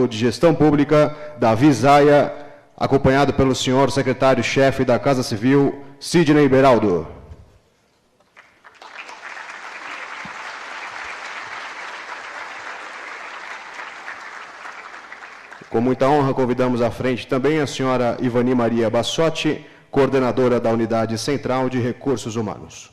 de Gestão Pública da Visaia, acompanhado pelo senhor secretário-chefe da Casa Civil, Sidney Beraldo. Com muita honra, convidamos à frente também a senhora Ivani Maria Bassotti, coordenadora da Unidade Central de Recursos Humanos.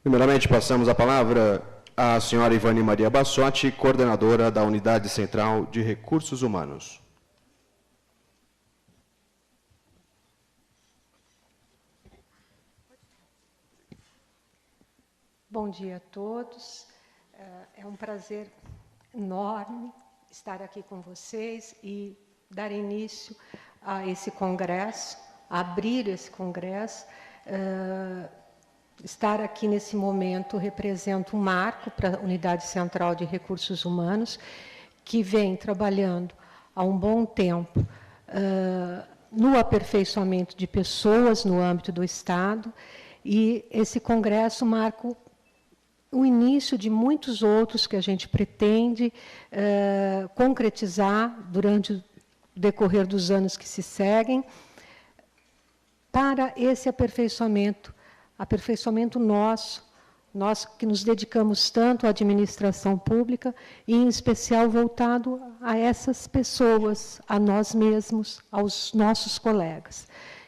Primeiramente, passamos a palavra à senhora Ivani Maria Bassotti, coordenadora da Unidade Central de Recursos Humanos. Bom dia a todos. É um prazer enorme estar aqui com vocês e dar início a esse congresso, abrir esse congresso. Estar aqui nesse momento representa um marco para a Unidade Central de Recursos Humanos, que vem trabalhando há um bom tempo no aperfeiçoamento de pessoas no âmbito do Estado, e esse congresso marca o início de muitos outros que a gente pretende concretizar durante o decorrer dos anos que se seguem, para esse aperfeiçoamento nosso, nós que nos dedicamos tanto à administração pública, e em especial voltado a essas pessoas, a nós mesmos, aos nossos colegas.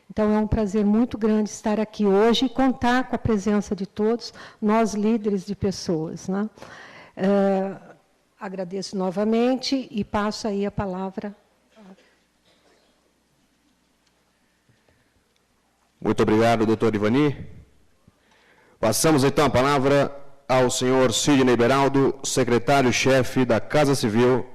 Então, é um prazer muito grande estar aqui hoje e contar com a presença de todos, nós líderes de pessoas, né? Agradeço novamente e passo aí a palavra. Muito obrigado, doutor Ivani. Passamos, então, a palavra ao senhor Sidney Beraldo, secretário-chefe da Casa Civil.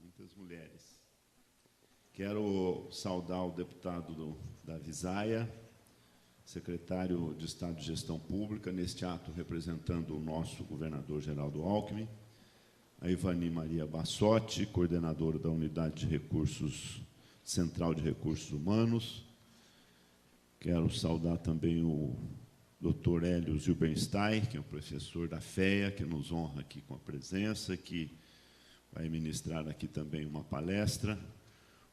Muitas mulheres. Quero saudar o deputado da Visaia, secretário de Estado de Gestão Pública, neste ato representando o nosso governador Geraldo Alckmin, a Ivani Maria Bassotti, coordenadora da Unidade de Recursos Central de Recursos Humanos. Quero saudar também o Dr. Hélio Zilberstein, que é o professor da FEA, que nos honra aqui com a presença, que vai ministrar aqui também uma palestra.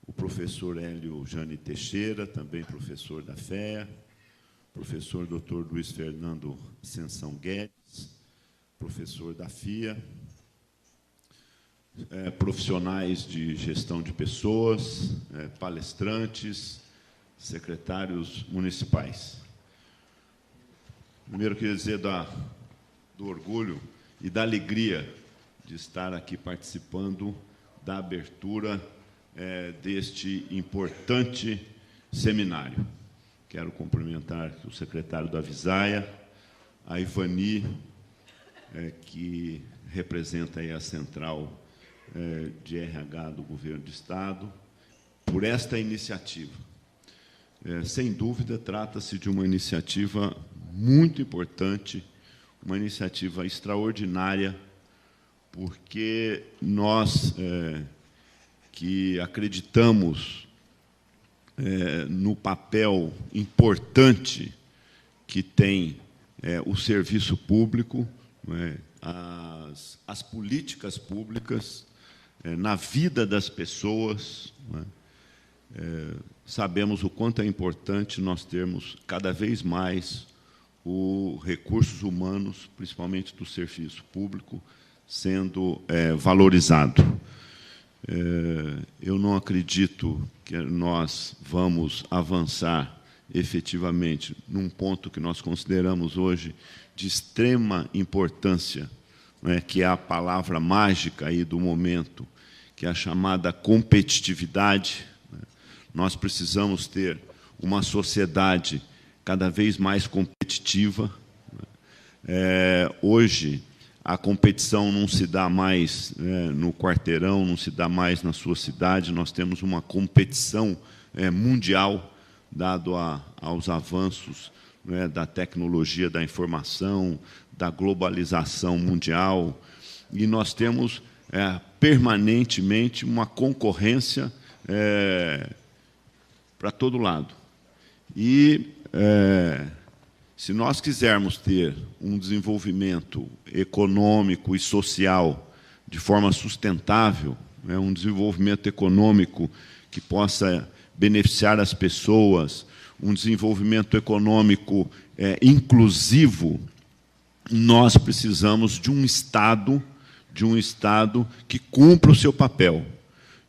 O professor Hélio Jane Teixeira, também professor da FEA. Professor Dr. Luiz Fernando Ascensão Guedes, professor da FIA. Profissionais de gestão de pessoas, palestrantes, secretários municipais. Primeiro, queria dizer do orgulho e da alegria de estar aqui participando da abertura deste importante seminário. Quero cumprimentar o secretário da Visaia, a Ivani, que representa aí a Central de RH do Governo do Estado, por esta iniciativa. Sem dúvida, trata-se de uma iniciativa muito importante, uma iniciativa extraordinária, porque nós que acreditamos no papel importante que tem o serviço público, as políticas públicas, na vida das pessoas, sabemos o quanto é importante nós termos cada vez mais os recursos humanos, principalmente do serviço público, sendo valorizado. Eu não acredito que nós vamos avançar efetivamente num ponto que nós consideramos hoje de extrema importância, que é a palavra mágica aí do momento, que é a chamada competitividade. Nós precisamos ter uma sociedade cada vez mais competitiva. Hoje, a competição não se dá mais no quarteirão, não se dá mais na sua cidade, nós temos uma competição mundial, dado aos avanços da tecnologia da informação, da globalização mundial, e nós temos permanentemente uma concorrência para todo lado. E se nós quisermos ter um desenvolvimento econômico e social de forma sustentável, um desenvolvimento econômico que possa beneficiar as pessoas, um desenvolvimento econômico inclusivo, nós precisamos de um Estado que cumpra o seu papel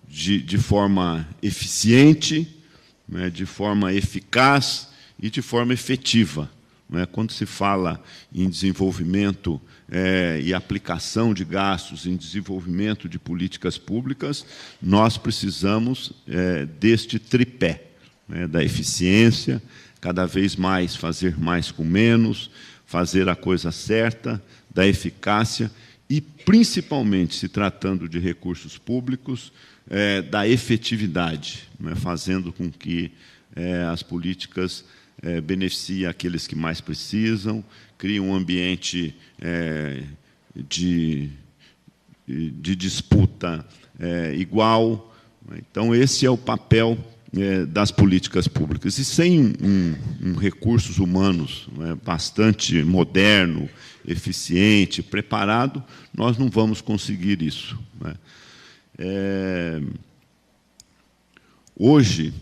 de forma eficiente, de forma eficaz e de forma efetiva. Quando se fala em desenvolvimento e aplicação de gastos, em desenvolvimento de políticas públicas, nós precisamos deste tripé, da eficiência, cada vez mais fazer mais com menos, fazer a coisa certa, da eficácia e, principalmente, se tratando de recursos públicos, da efetividade, fazendo com que as políticas beneficiem aqueles que mais precisam, criam um ambiente de disputa igual. Então, esse é o papel das políticas públicas. E sem recursos humanos bastante moderno, eficiente, preparado, nós não vamos conseguir isso. Hoje,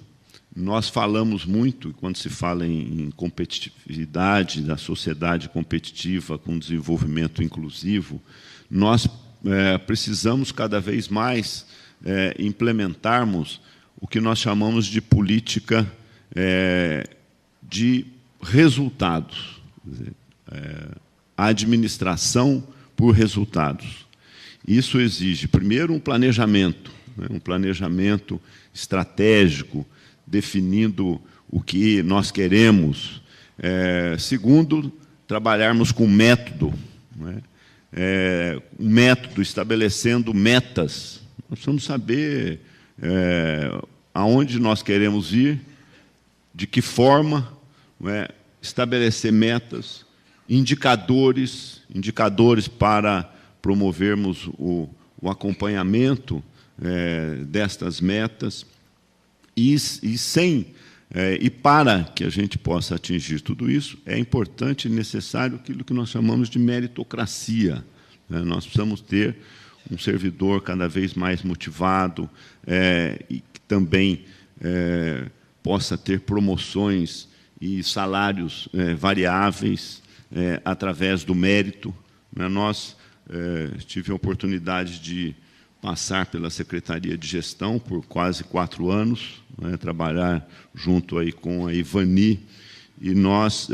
nós falamos muito, quando se fala em competitividade, da sociedade competitiva com desenvolvimento inclusivo, nós precisamos cada vez mais implementarmos o que nós chamamos de política de resultados, a administração por resultados. Isso exige, primeiro, um planejamento estratégico, definindo o que nós queremos. Segundo, trabalharmos com método, um método estabelecendo metas. Nós precisamos saber aonde nós queremos ir, de que forma, estabelecer metas, indicadores para promovermos o acompanhamento destas metas, e para que a gente possa atingir tudo isso, é importante e necessário aquilo que nós chamamos de meritocracia. Nós precisamos ter um servidor cada vez mais motivado e que também possa ter promoções e salários variáveis através do mérito. Nós tive a oportunidade de passar pela Secretaria de Gestão por quase 4 anos, trabalhar junto aí com a Ivani, e nós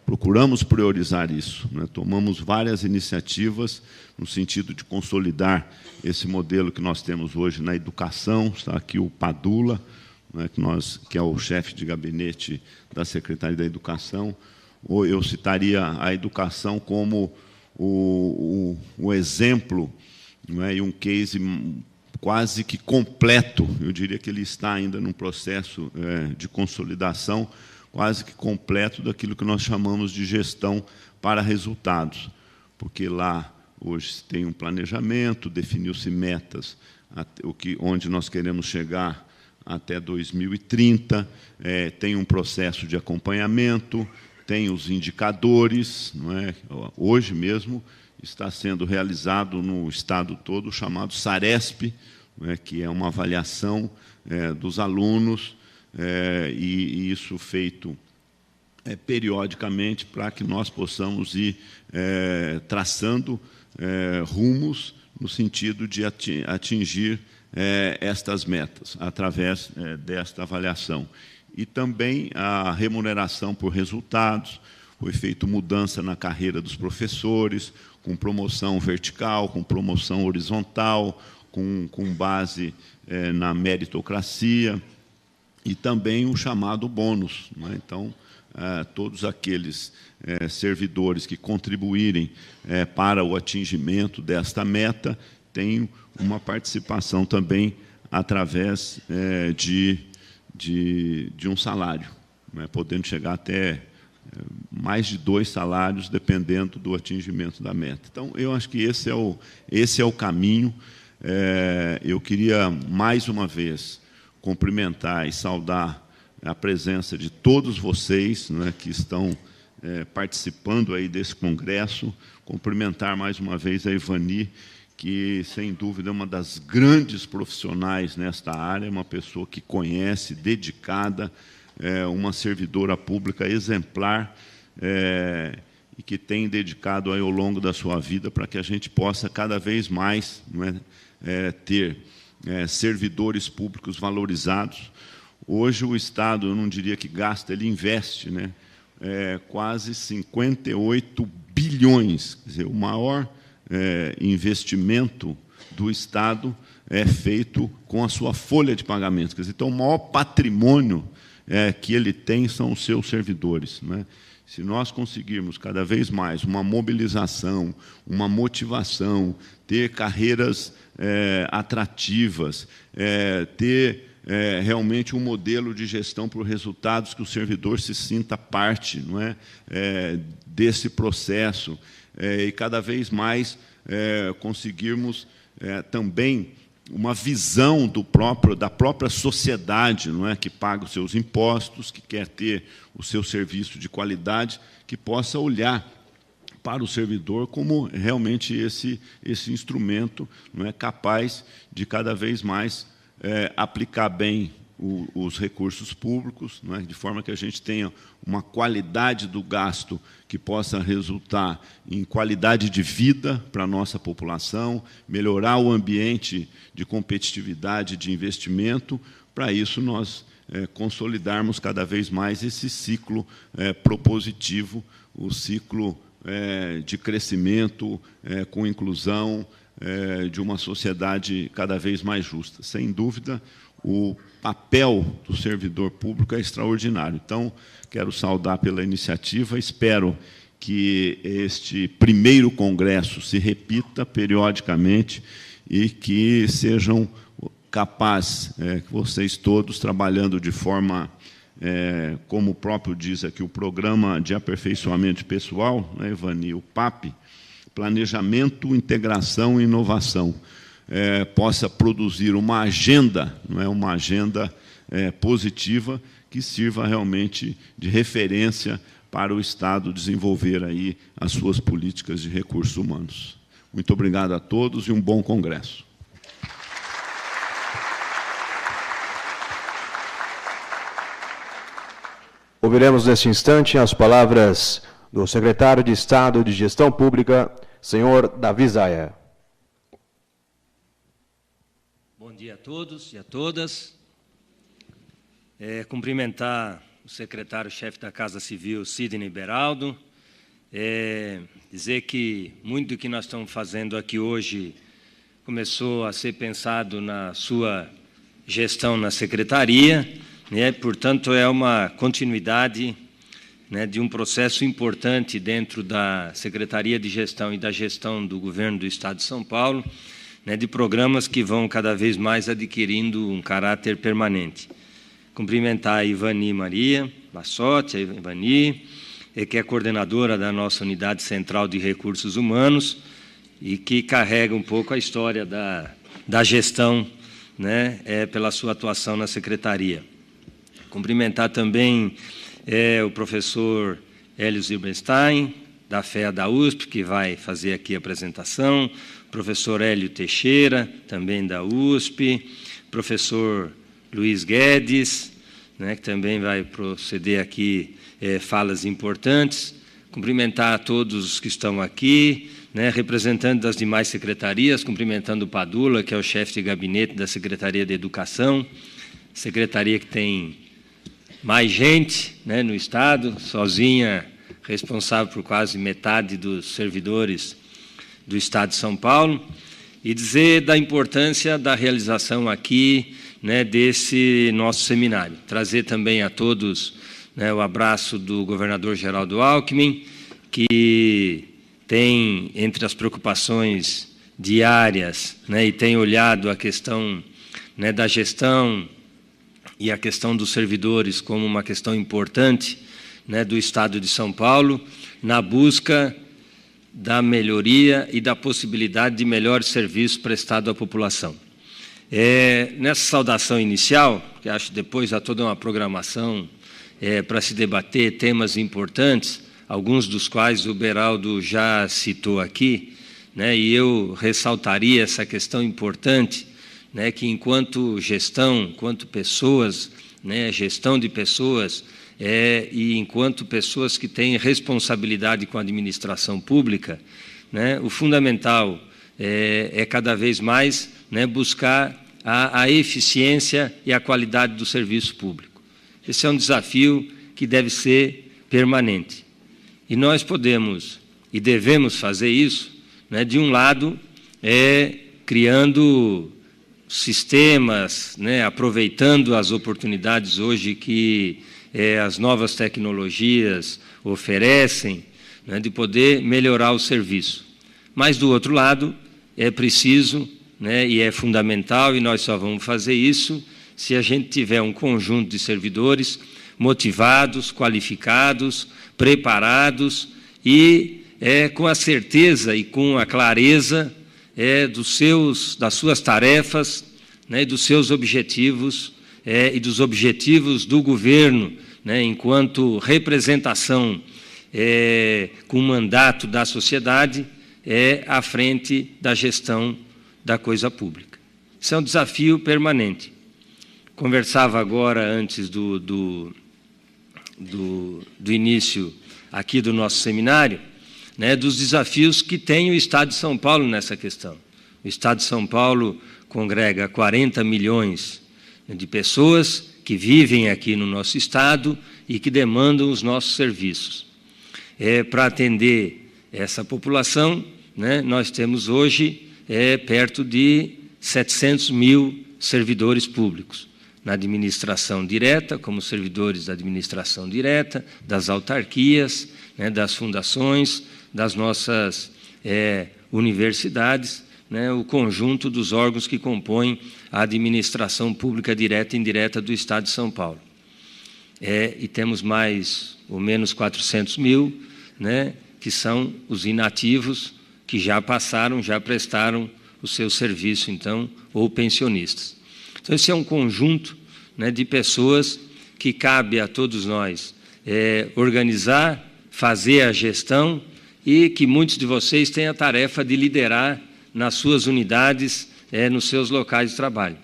procuramos priorizar isso. Tomamos várias iniciativas no sentido de consolidar esse modelo que nós temos hoje na educação. Está aqui o Padula, que é o chefe de gabinete da Secretaria da Educação. Eu citaria a educação como o exemplo, e um case quase que completo. Eu diria que ele está ainda num processo de consolidação quase que completo daquilo que nós chamamos de gestão para resultados, porque lá hoje se tem um planejamento, definiu-se metas, onde nós queremos chegar até 2030, tem um processo de acompanhamento, tem os indicadores, Hoje mesmo está sendo realizado no estado todo o chamado SARESP, que é uma avaliação dos alunos, e isso feito periodicamente para que nós possamos ir traçando rumos no sentido de atingir estas metas, através desta avaliação. E também a remuneração por resultados, foi feita mudança na carreira dos professores, com promoção vertical, com promoção horizontal, com base na meritocracia, e também o chamado bônus. Então, todos aqueles servidores que contribuírem para o atingimento desta meta tenham uma participação também através de um salário, né, podendo chegar até mais de 2 salários, dependendo do atingimento da meta. Então, eu acho que esse é o caminho. Eu queria, mais uma vez, cumprimentar e saudar a presença de todos vocês, né, que estão participando aí desse congresso, cumprimentar mais uma vez a Ivani, que, sem dúvida, é uma das grandes profissionais nesta área, uma pessoa que conhece, dedicada, uma servidora pública exemplar, e que tem dedicado aí ao longo da sua vida para que a gente possa cada vez mais, não é, ter servidores públicos valorizados. Hoje o Estado, eu não diria que gasta, ele investe, né, quase 58 bilhões, quer dizer, o maior investimento do Estado é feito com a sua folha de pagamentos. Quer dizer, então, o maior patrimônio que ele tem são os seus servidores, né? Se nós conseguirmos cada vez mais uma mobilização, uma motivação, ter carreiras atrativas, ter realmente um modelo de gestão por resultados que o servidor se sinta parte, não é, desse processo, e cada vez mais conseguirmos também uma visão da própria sociedade, não é, que paga os seus impostos, que quer ter o seu serviço de qualidade, que possa olhar para o servidor como realmente esse instrumento, não é, capaz de cada vez mais aplicar bem os recursos públicos, não é, de forma que a gente tenha uma qualidade do gasto que possa resultar em qualidade de vida para a nossa população, melhorar o ambiente de competitividade, de investimento. Para isso, nós consolidarmos cada vez mais esse ciclo propositivo, o ciclo de crescimento, com inclusão, de uma sociedade cada vez mais justa. Sem dúvida, o papel do servidor público é extraordinário. Então, quero saudar pela iniciativa, espero que este primeiro congresso se repita periodicamente e que sejam capazes, que vocês todos, trabalhando de forma, como o próprio diz aqui, o Programa de Aperfeiçoamento Pessoal, né, Ivani, o PAP, Planejamento, Integração e Inovação, possa produzir uma agenda, não é, uma agenda positiva que sirva realmente de referência para o Estado desenvolver aí as suas políticas de recursos humanos. Muito obrigado a todos e um bom congresso. Ouviremos neste instante as palavras do secretário de Estado de Gestão Pública, senhor Davi Zaia. Bom dia a todos e a todas. Cumprimentar o secretário-chefe da Casa Civil, Sidney Beraldo, dizer que muito do que nós estamos fazendo aqui hoje começou a ser pensado na sua gestão na secretaria, né? Portanto, é uma continuidade, né, de um processo importante dentro da Secretaria de Gestão e da gestão do Governo do Estado de São Paulo, né, de programas que vão cada vez mais adquirindo um caráter permanente. Cumprimentar a Ivani Maria Bassotti, a Ivani, que é coordenadora da nossa Unidade Central de Recursos Humanos e que carrega um pouco a história da gestão, né, pela sua atuação na Secretaria. Cumprimentar também o professor Hélio Zilberstein, da FEA da USP, que vai fazer aqui a apresentação, professor Hélio Teixeira, também da USP, professor Luiz Guedes, né, que também vai proceder aqui falas importantes. Cumprimentar a todos os que estão aqui, né, representantes das demais secretarias, cumprimentando o Padula, que é o chefe de gabinete da Secretaria de Educação, secretaria que tem mais gente, né, no Estado, sozinha, responsável por quase metade dos servidores do Estado de São Paulo, e dizer da importância da realização aqui, né, desse nosso seminário. Trazer também a todos né, o abraço do governador Geraldo Alckmin, que tem, entre as preocupações diárias, né, e tem olhado a questão, né, da gestão e a questão dos servidores como uma questão importante, né, do Estado de São Paulo, na busca da melhoria e da possibilidade de melhor serviço prestado à população. Nessa saudação inicial, que acho que depois há toda uma programação para se debater temas importantes, alguns dos quais o Beraldo já citou aqui, né, e eu ressaltaria essa questão importante, né, que enquanto gestão, enquanto pessoas, né, gestão de pessoas, e enquanto pessoas que têm responsabilidade com a administração pública, né, o fundamental é cada vez mais, né, buscar a eficiência e a qualidade do serviço público. Esse é um desafio que deve ser permanente. E nós podemos e devemos fazer isso, né, de um lado, criando sistemas, né, aproveitando as oportunidades hoje que as novas tecnologias oferecem, né, de poder melhorar o serviço. Mas, do outro lado, é preciso, né, e é fundamental, e nós só vamos fazer isso se a gente tiver um conjunto de servidores motivados, qualificados, preparados e com a certeza e com a clareza das suas tarefas, né, e dos seus objetivos e dos objetivos do governo, né, enquanto representação com mandato da sociedade à frente da gestão da coisa pública. Isso é um desafio permanente. Conversava agora, antes do início aqui do nosso seminário, né, dos desafios que tem o Estado de São Paulo nessa questão. O Estado de São Paulo congrega 40 milhões de pessoas que vivem aqui no nosso Estado e que demandam os nossos serviços. Para atender essa população, né, nós temos hoje perto de 700 mil servidores públicos, na administração direta, como servidores da administração direta, das autarquias, né, das fundações, das nossas universidades, né, o conjunto dos órgãos que compõem a administração pública direta e indireta do Estado de São Paulo. E temos mais ou menos 400 mil, né, que são os inativos, que já passaram, já prestaram o seu serviço, então, ou pensionistas. Então, esse é um conjunto, né, de pessoas que cabe a todos nós organizar, fazer a gestão e que muitos de vocês têm a tarefa de liderar nas suas unidades, nos seus locais de trabalho.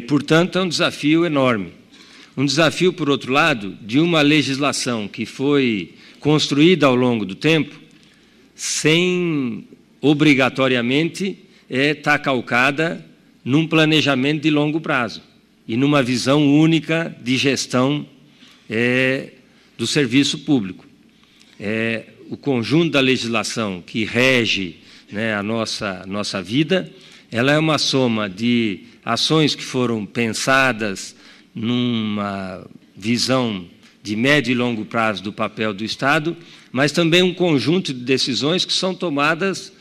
Portanto, é um desafio enorme. Um desafio, por outro lado, de uma legislação que foi construída ao longo do tempo, sem obrigatoriamente estar calcada num planejamento de longo prazo e numa visão única de gestão do serviço público. O conjunto da legislação que rege, né, a nossa vida, ela é uma soma de ações que foram pensadas numa visão de médio e longo prazo do papel do Estado, mas também um conjunto de decisões que são tomadas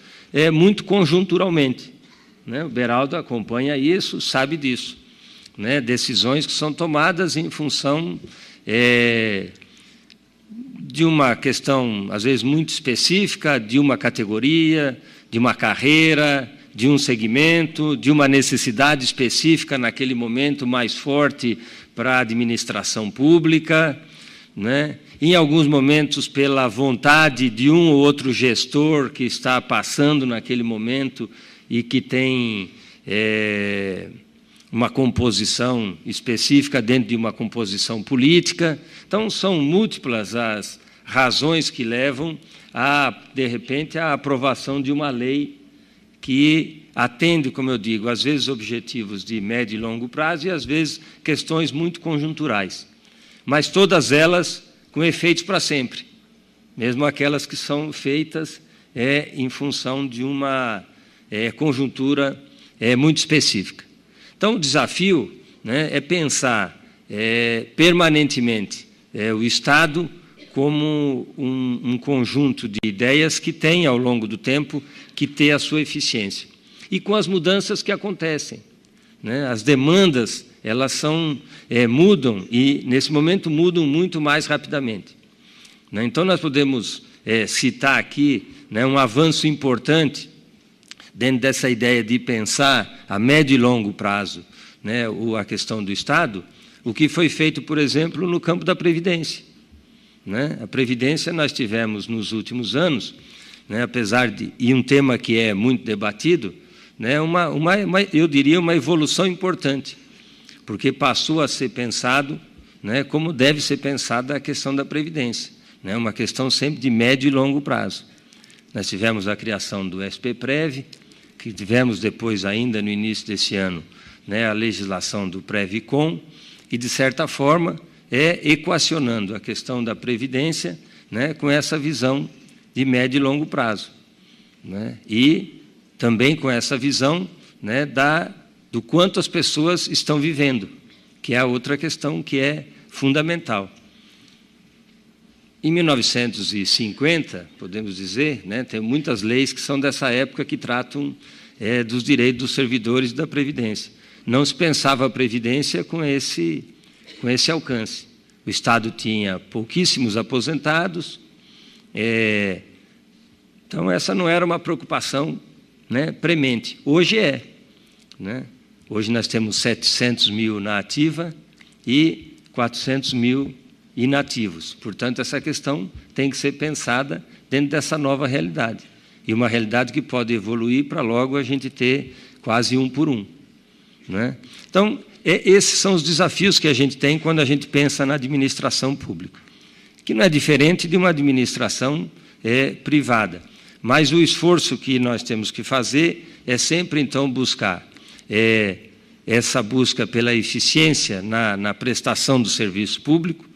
muito conjunturalmente, né? O Beraldo acompanha isso, sabe disso, né? Decisões que são tomadas em função de uma questão, às vezes, muito específica, de uma categoria, de uma carreira, de um segmento, de uma necessidade específica naquele momento mais forte para a administração pública, né? Em alguns momentos pela vontade de um ou outro gestor que está passando naquele momento e que tem uma composição específica dentro de uma composição política. Então, são múltiplas as razões que levam de repente, à aprovação de uma lei que atende, como eu digo, às vezes objetivos de médio e longo prazo e, às vezes, questões muito conjunturais. Mas todas elas com efeitos para sempre, mesmo aquelas que são feitas em função de uma conjuntura muito específica. Então, o desafio, né, é pensar permanentemente o Estado como um conjunto de ideias que tem, ao longo do tempo, que ter a sua eficiência. E com as mudanças que acontecem, né? As demandas, elas mudam, e, nesse momento, mudam muito mais rapidamente. Né? Então, nós podemos citar aqui, né, um avanço importante dentro dessa ideia de pensar a médio e longo prazo, né, a questão do Estado, o que foi feito, por exemplo, no campo da Previdência. Né? A Previdência nós tivemos nos últimos anos, né, apesar de, e um tema que é muito debatido, né, eu diria uma evolução importante, porque passou a ser pensado, né, como deve ser pensada a questão da Previdência, né, uma questão sempre de médio e longo prazo. Nós tivemos a criação do SPPrev, que tivemos depois, ainda no início desse ano, né, a legislação do Previcom, e, de certa forma, equacionando a questão da Previdência, né, com essa visão de médio e longo prazo. Né, e também com essa visão, né, do quanto as pessoas estão vivendo, que é a outra questão que é fundamental. Em 1950, podemos dizer, né, tem muitas leis que são dessa época que tratam dos direitos dos servidores da Previdência. Não se pensava a Previdência com esse alcance. O Estado tinha pouquíssimos aposentados, então essa não era uma preocupação, né, premente. Hoje é. Né? Hoje nós temos 700 mil na ativa e 400 mil inativos. Portanto, essa questão tem que ser pensada dentro dessa nova realidade. E uma realidade que pode evoluir para logo a gente ter quase 1 por 1. Né? Então, esses são os desafios que a gente tem quando a gente pensa na administração pública, que não é diferente de uma administração privada. Mas o esforço que nós temos que fazer é sempre, então, buscar essa busca pela eficiência na prestação do serviço público,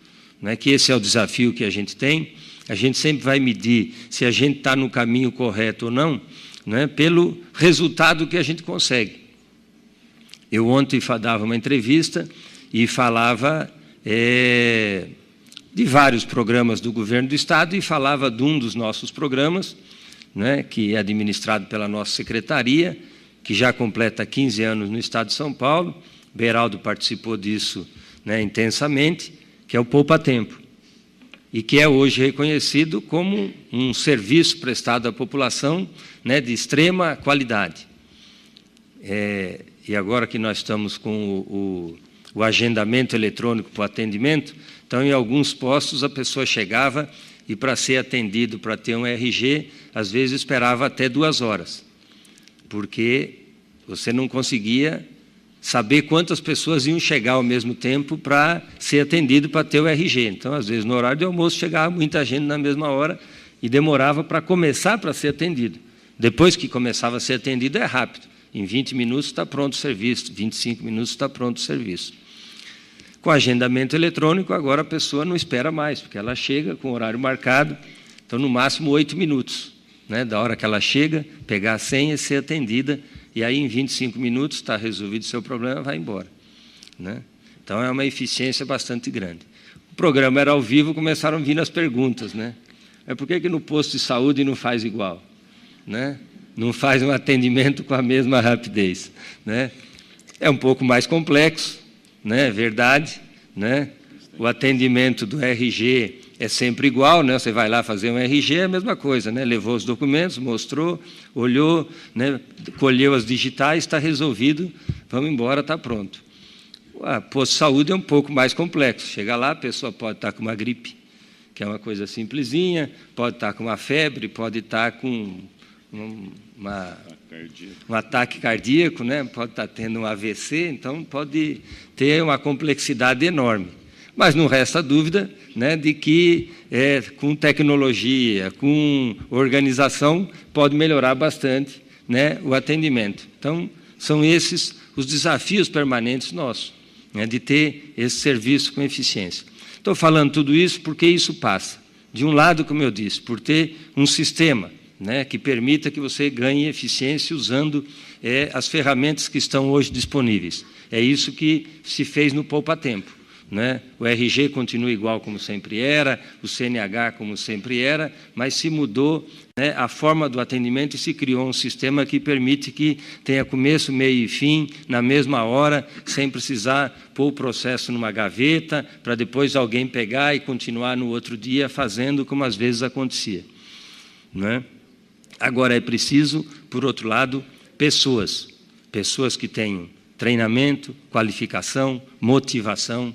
né, que esse é o desafio que a gente tem. A gente sempre vai medir se a gente está no caminho correto ou não, né, pelo resultado que a gente consegue. Eu ontem dava uma entrevista e falava de vários programas do governo do Estado, e falava de um dos nossos programas, né, que é administrado pela nossa secretaria, que já completa 15 anos no Estado de São Paulo. Beraldo participou disso, né, intensamente, que é o Poupa Tempo, e que é hoje reconhecido como um serviço prestado à população, né, de extrema qualidade. E agora que nós estamos com o agendamento eletrônico para o atendimento, então, em alguns postos, a pessoa chegava e, para ser atendido, para ter um RG, às vezes esperava até 2 horas, porque você não conseguia saber quantas pessoas iam chegar ao mesmo tempo para ser atendido, para ter o RG. Então, às vezes, no horário de almoço, chegava muita gente na mesma hora e demorava para começar para ser atendido. Depois que começava a ser atendido, é rápido. Em 20 minutos está pronto o serviço, 25 minutos está pronto o serviço. Com agendamento eletrônico, agora a pessoa não espera mais, porque ela chega com o horário marcado, então, no máximo, 8 minutos. Né, da hora que ela chega, pegar a senha e ser atendida, e aí, em 25 minutos, está resolvido o seu problema, vai embora. Né? Então, é uma eficiência bastante grande. O programa era ao vivo, começaram a vir as perguntas. Né? Por que no posto de saúde não faz igual? Né? Não faz um atendimento com a mesma rapidez? Né? É um pouco mais complexo, né? É verdade. Né? O atendimento do RG é sempre igual, né? Você vai lá fazer um RG, é a mesma coisa, né? Levou os documentos, mostrou, olhou, né? Colheu as digitais, está resolvido, vamos embora, está pronto. O posto de saúde é um pouco mais complexo. Chega lá, a pessoa pode estar com uma gripe, que é uma coisa simplesinha, pode estar com uma febre, pode estar com um ataque cardíaco, né? Pode estar tendo um AVC, então pode ter uma complexidade enorme. Mas não resta dúvida, né, de que com tecnologia, com organização, pode melhorar bastante, né, o atendimento. Então, são esses os desafios permanentes nossos, né, de ter esse serviço com eficiência. Estou falando tudo isso porque isso passa, de um lado, como eu disse, por ter um sistema, né, que permita que você ganhe eficiência usando as ferramentas que estão hoje disponíveis. É isso que se fez no Poupa Tempo. né? O RG continua igual como sempre era, o CNH como sempre era, mas se mudou, né, a forma do atendimento e se criou um sistema que permite que tenha começo, meio e fim, na mesma hora, sem precisar pôr o processo numa gaveta, para depois alguém pegar e continuar no outro dia fazendo como às vezes acontecia, né? Agora, é preciso, por outro lado, pessoas que tenham treinamento, qualificação, motivação,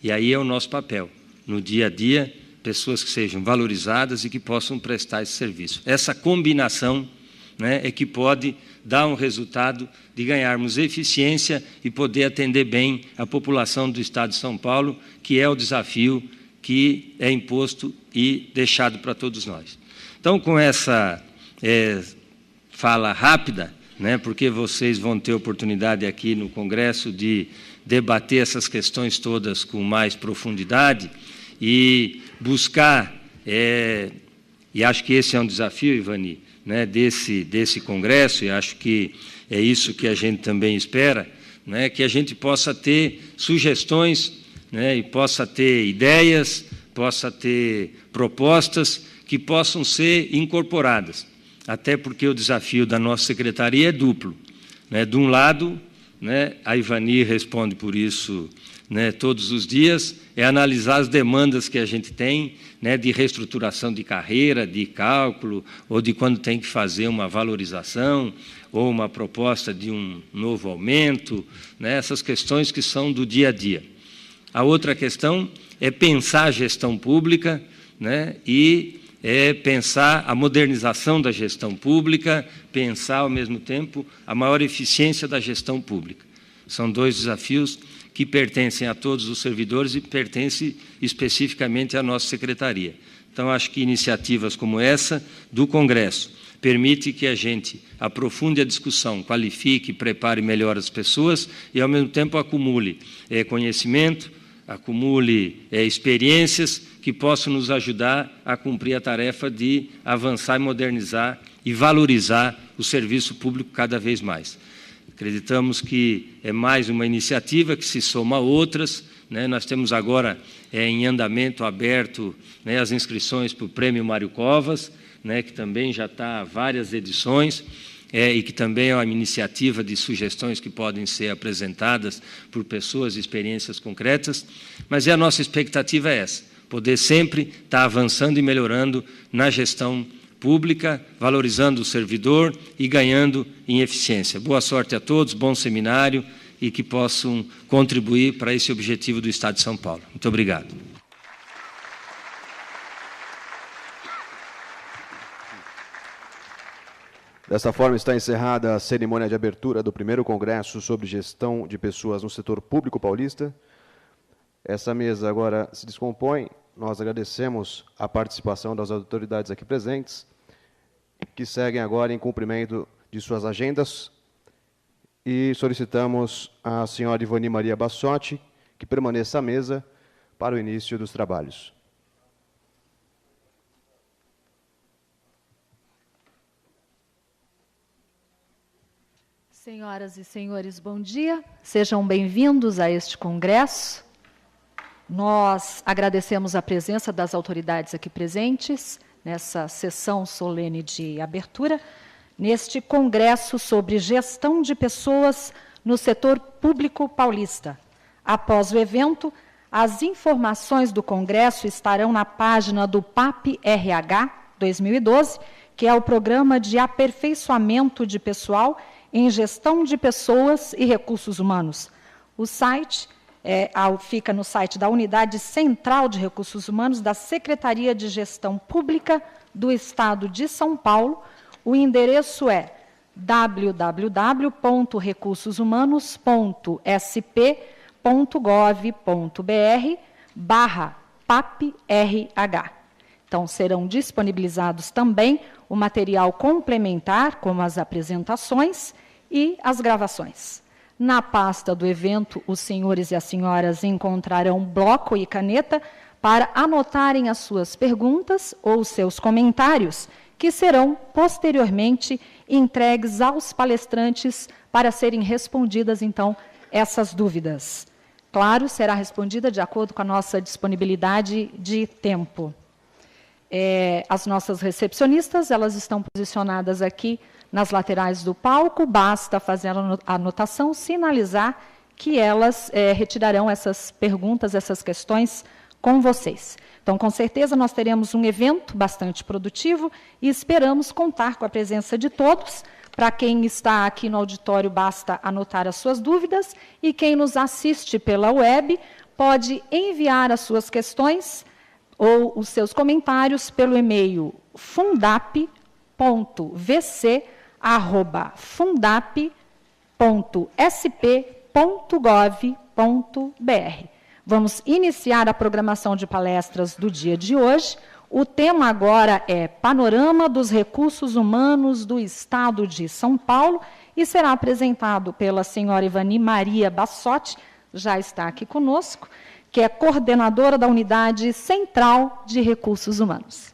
e aí é o nosso papel, no dia a dia, pessoas que sejam valorizadas e que possam prestar esse serviço. Essa combinação, né, é que pode dar um resultado de ganharmos eficiência e poder atender bem a população do Estado de São Paulo, que é o desafio que é imposto e deixado para todos nós. Então, com essa fala rápida, né, porque vocês vão ter oportunidade aqui no Congresso de debater essas questões todas com mais profundidade e buscar, e acho que esse é um desafio, Ivani, né, desse Congresso, e acho que é isso que a gente também espera, né, que a gente possa ter sugestões, né, e possa ter ideias, possa ter propostas que possam ser incorporadas, até porque o desafio da nossa secretaria é duplo, né, de um lado, né, a Ivani responde por isso, né, todos os dias, é analisar as demandas que a gente tem, né, de reestruturação de carreira, de cálculo, ou de quando tem que fazer uma valorização, ou uma proposta de um novo aumento, né, essas questões que são do dia a dia. A outra questão é pensar a gestão pública, né, e pensar a modernização da gestão pública, pensar, ao mesmo tempo, a maior eficiência da gestão pública. São dois desafios que pertencem a todos os servidores e pertencem especificamente à nossa secretaria. Então, acho que iniciativas como essa do Congresso permite que a gente aprofunde a discussão, qualifique, prepare melhor as pessoas e, ao mesmo tempo, acumule conhecimento, acumule experiências que possam nos ajudar a cumprir a tarefa de avançar e modernizar e valorizar o serviço público cada vez mais. Acreditamos que é mais uma iniciativa que se soma a outras, né? Nós temos agora em andamento aberto, né, as inscrições para o Prêmio Mário Covas, né, que também já está há várias edições, e que também é uma iniciativa de sugestões que podem ser apresentadas por pessoas e experiências concretas, mas a nossa expectativa é essa, poder sempre estar avançando e melhorando na gestão pública, valorizando o servidor e ganhando em eficiência. Boa sorte a todos, bom seminário e que possam contribuir para esse objetivo do Estado de São Paulo. Muito obrigado. Dessa forma, está encerrada a cerimônia de abertura do primeiro Congresso sobre Gestão de Pessoas no Setor Público Paulista. Essa mesa agora se descompõe. Nós agradecemos a participação das autoridades aqui presentes, que seguem agora em cumprimento de suas agendas, e solicitamos à senhora Ivani Maria Bassotti que permaneça à mesa para o início dos trabalhos. Senhoras e senhores, bom dia. Sejam bem-vindos a este congresso. Nós agradecemos a presença das autoridades aqui presentes nessa sessão solene de abertura, neste congresso sobre gestão de pessoas no setor público paulista. Após o evento, as informações do congresso estarão na página do PAP-RH 2012, que é o Programa de Aperfeiçoamento de Pessoal em Gestão de Pessoas e Recursos Humanos. O site fica no site da Unidade Central de Recursos Humanos da Secretaria de Gestão Pública do Estado de São Paulo. O endereço é www.recursohumanos.sp.gov.br/PAP-RH. Então, serão disponibilizados também o material complementar, como as apresentações e as gravações. Na pasta do evento, os senhores e as senhoras encontrarão bloco e caneta para anotarem as suas perguntas ou seus comentários, que serão posteriormente entregues aos palestrantes para serem respondidas, então, essas dúvidas. claro, será respondida de acordo com a nossa disponibilidade de tempo. As nossas recepcionistas, elas estão posicionadas aqui nas laterais do palco, basta fazer a anotação, sinalizar que elas retirarão essas perguntas, essas questões com vocês. Então, com certeza, nós teremos um evento bastante produtivo e esperamos contar com a presença de todos. Para quem está aqui no auditório, basta anotar as suas dúvidas, e quem nos assiste pela web pode enviar as suas questões ou os seus comentários pelo e-mail fundap.vc@fundap.sp.gov.br. Vamos iniciar a programação de palestras do dia de hoje. O tema agora é Panorama dos Recursos Humanos do Estado de São Paulo e será apresentado pela senhora Ivani Maria Bassotti, já está aqui conosco, que é coordenadora da Unidade Central de Recursos Humanos.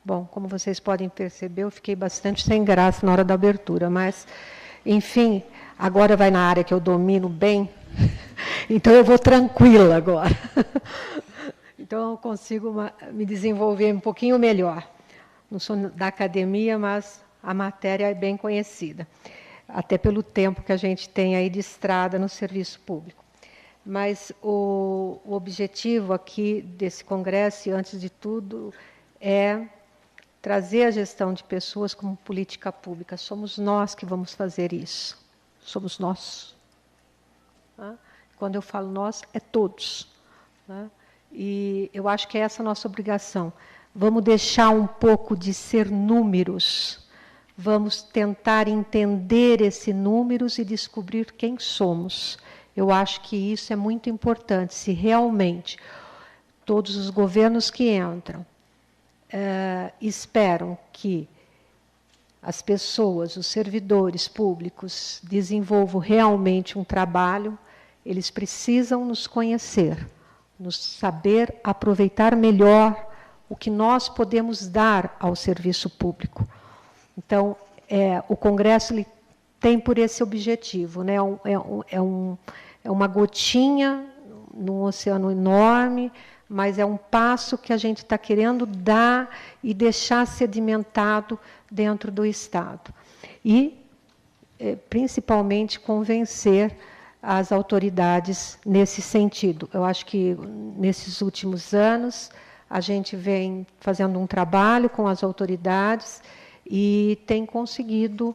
Bom, como vocês podem perceber, eu fiquei bastante sem graça na hora da abertura, mas, enfim, agora vai na área que eu domino bem, então eu vou tranquila agora. Então eu consigo me desenvolver um pouquinho melhor. Não sou da academia, mas a matéria é bem conhecida, até pelo tempo que a gente tem aí de estrada no serviço público. Mas o objetivo aqui desse congresso, e antes de tudo, é trazer a gestão de pessoas como política pública. Somos nós que vamos fazer isso. Somos nós. Quando eu falo nós, é todos. E eu acho que é essa a nossa obrigação. Vamos deixar um pouco de ser números. Vamos tentar entender esses números e descobrir quem somos. Eu acho que isso é muito importante. Se realmente todos os governos que entram esperam que as pessoas, os servidores públicos, desenvolvam realmente um trabalho, eles precisam nos conhecer, nos saber aproveitar melhor o que nós podemos dar ao serviço público. Então, o Congresso ele tem por esse objetivo, né? É uma gotinha num oceano enorme, mas é um passo que a gente está querendo dar e deixar sedimentado dentro do Estado. E, principalmente, convencer as autoridades nesse sentido. Eu acho que, nesses últimos anos, a gente vem fazendo um trabalho com as autoridades e tem conseguido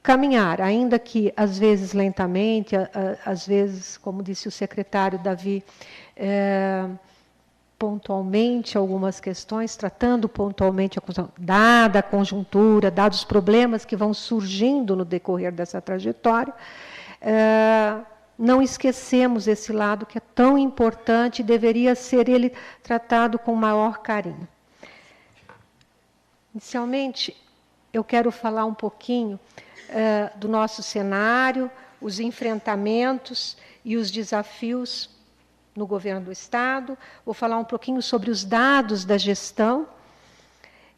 caminhar, ainda que, às vezes, lentamente, às vezes, como disse o secretário Davi, pontualmente algumas questões, tratando pontualmente, dada a conjuntura, dados os problemas que vão surgindo no decorrer dessa trajetória, não esquecemos esse lado que é tão importante e deveria ser ele tratado com maior carinho. Inicialmente, eu quero falar um pouquinho do nosso cenário, os enfrentamentos e os desafios no governo do Estado, vou falar um pouquinho sobre os dados da gestão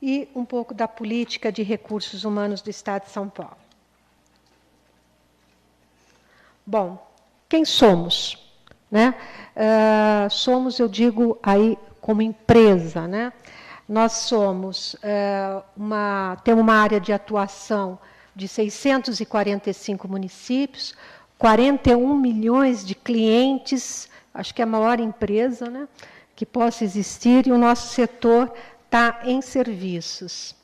e um pouco da política de recursos humanos do Estado de São Paulo. Bom, quem somos? Né? Somos, eu digo, aí como empresa. Né? Nós somos temos uma área de atuação de 645 municípios, 41 milhões de clientes, acho que é a maior empresa, né, que possa existir, e o nosso setor está em serviços.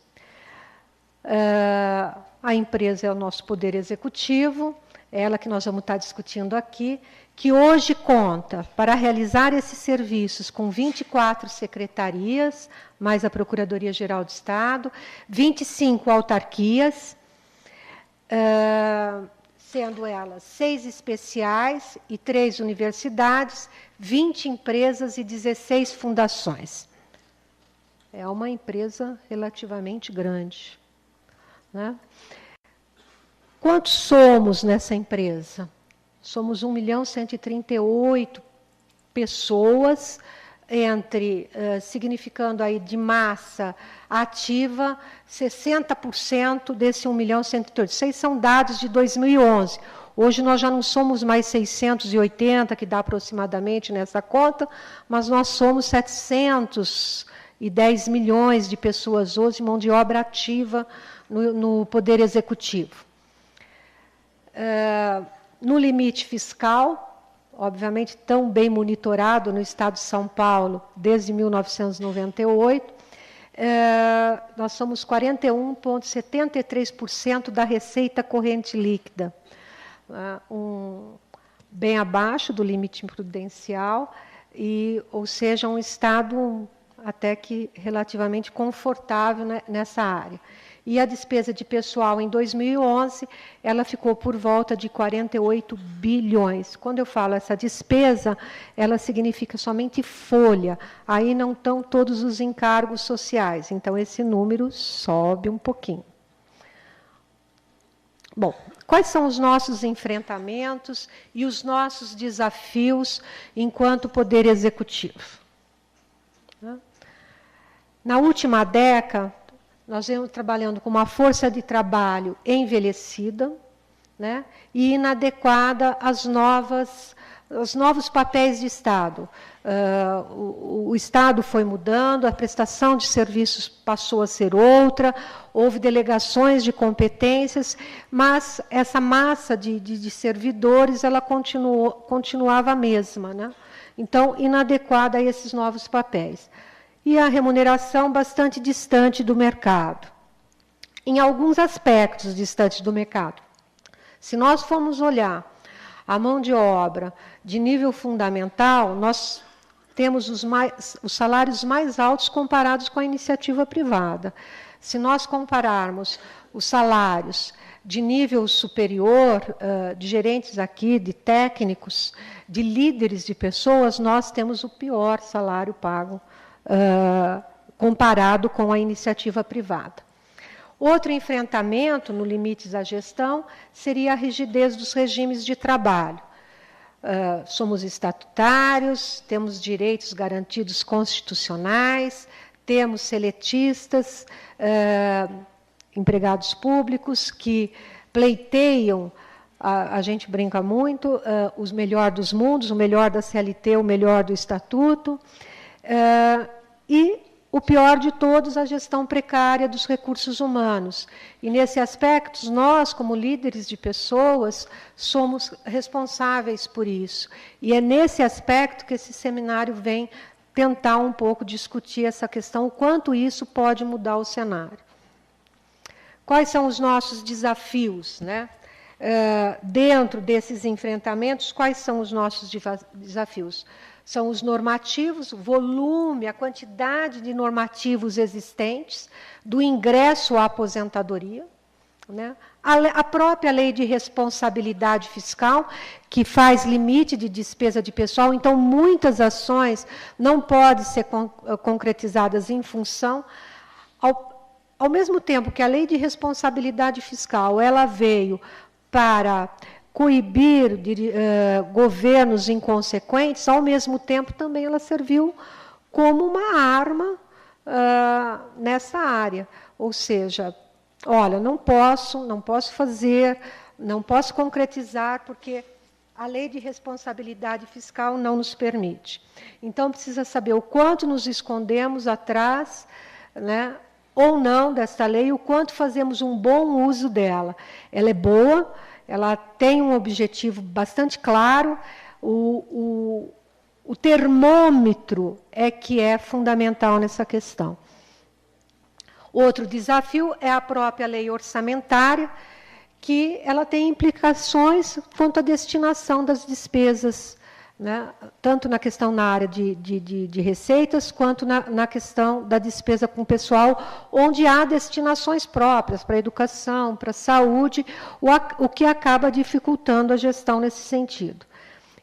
A empresa é o nosso poder executivo, é ela que nós vamos estar discutindo aqui, que hoje conta, para realizar esses serviços, com 24 secretarias, mais a Procuradoria-Geral do Estado, 25 autarquias, sendo elas 6 especiais e 3 universidades, 20 empresas e 16 fundações. É uma empresa relativamente grande, né? Quantos somos nessa empresa? Somos 1.138.000 pessoas, significando aí de massa ativa, 60% desse 1.138.000. Esses são dados de 2011. Hoje nós já não somos mais 680, que dá aproximadamente nessa conta, mas nós somos 710 milhões de pessoas hoje, mão de obra ativa no Poder Executivo. No limite fiscal, obviamente tão bem monitorado no Estado de São Paulo desde 1998, nós somos 41,73% da receita corrente líquida, bem abaixo do limite prudencial, ou seja, um Estado até que relativamente confortável nessa área. E a despesa de pessoal em 2011, ela ficou por volta de 48 bilhões. Quando eu falo essa despesa, ela significa somente folha. Aí não estão todos os encargos sociais. Então, esse número sobe um pouquinho. Bom, quais são os nossos enfrentamentos e os nossos desafios enquanto Poder Executivo? Na última década, nós vemos trabalhando com uma força de trabalho envelhecida, né, e inadequada aos novos papéis de Estado. O Estado foi mudando, a prestação de serviços passou a ser outra, houve delegações de competências, mas essa massa de servidores ela continuava a mesma, né? Então, inadequada a esses novos papéis. E a remuneração bastante distante do mercado. Em alguns aspectos distante do mercado. Se nós formos olhar a mão de obra de nível fundamental, nós temos os salários mais altos comparados com a iniciativa privada. Se nós compararmos os salários de nível superior, de gerentes aqui, de técnicos, de líderes de pessoas, nós temos o pior salário pago comparado com a iniciativa privada. Outro enfrentamento, no limites à gestão, seria a rigidez dos regimes de trabalho. Somos estatutários, temos direitos garantidos constitucionais, temos seletistas, empregados públicos que pleiteiam, a gente brinca muito, os melhor dos mundos, o melhor da CLT, o melhor do Estatuto, e o pior de todos, a gestão precária dos recursos humanos. E, nesse aspecto, nós, como líderes de pessoas, somos responsáveis por isso. E é nesse aspecto que esse seminário vem tentar um pouco discutir essa questão, o quanto isso pode mudar o cenário. Quais são os nossos desafios, né? Dentro desses enfrentamentos, quais são os nossos desafios? São os normativos, o volume, a quantidade de normativos existentes, do ingresso à aposentadoria, né? A própria lei de responsabilidade fiscal, que faz limite de despesa de pessoal, então muitas ações não podem ser concretizadas em função, ao mesmo tempo que a lei de responsabilidade fiscal ela veio para coibir governos inconsequentes, ao mesmo tempo também ela serviu como uma arma nessa área. Ou seja, olha, não posso fazer, não posso concretizar, porque a lei de responsabilidade fiscal não nos permite. Então, precisa saber o quanto nos escondemos atrás, né, ou não desta lei, o quanto fazemos um bom uso dela. Ela é boa, ela tem um objetivo bastante claro, o termômetro é que é fundamental nessa questão. Outro desafio é a própria lei orçamentária, que ela tem implicações quanto à destinação das despesas né, tanto na questão na área de receitas, quanto na questão da despesa com o pessoal, onde há destinações próprias para a educação, para a saúde, o que acaba dificultando a gestão nesse sentido.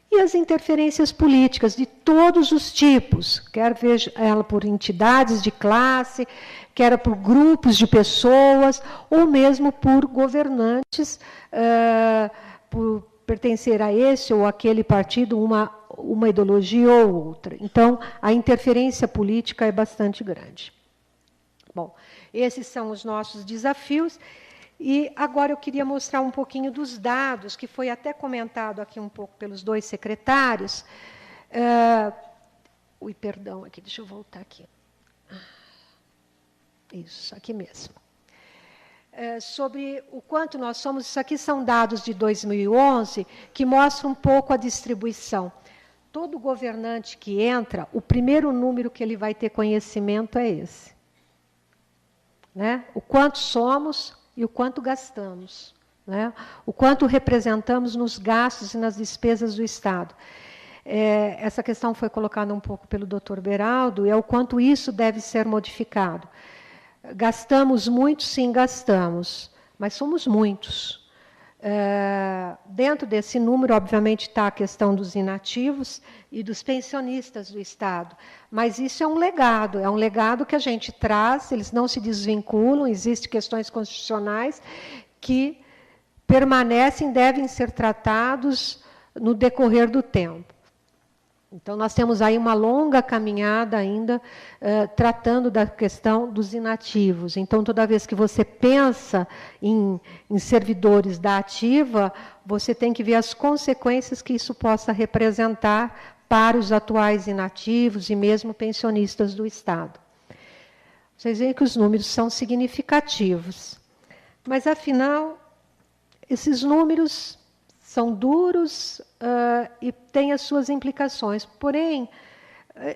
E as interferências políticas de todos os tipos, quer veja ela por entidades de classe, quer por grupos de pessoas, ou mesmo por governantes, por pertencer a esse ou aquele partido, uma ideologia ou outra. Então, a interferência política é bastante grande. Bom, esses são os nossos desafios. E agora eu queria mostrar um pouquinho dos dados, que foi até comentado aqui um pouco pelos dois secretários. Perdão, aqui, deixa eu voltar aqui. Isso, aqui mesmo. Sobre o quanto nós somos, isso aqui são dados de 2011, que mostram um pouco a distribuição. Todo governante que entra, o primeiro número que ele vai ter conhecimento é esse. Né? O quanto somos e o quanto gastamos. Né? O quanto representamos nos gastos e nas despesas do Estado. Essa questão foi colocada um pouco pelo doutor Beraldo, e é o quanto isso deve ser modificado. Gastamos muito, sim, gastamos, mas somos muitos. Dentro desse número, obviamente, está a questão dos inativos e dos pensionistas do Estado. Mas isso é um legado que a gente traz, eles não se desvinculam, existem questões constitucionais que permanecem, devem ser tratados no decorrer do tempo. Então, nós temos aí uma longa caminhada ainda tratando da questão dos inativos. Então, toda vez que você pensa em servidores da ativa, você tem que ver as consequências que isso possa representar para os atuais inativos e mesmo pensionistas do Estado. Vocês veem que os números são significativos. Mas, afinal, esses números são duros e têm as suas implicações. Porém,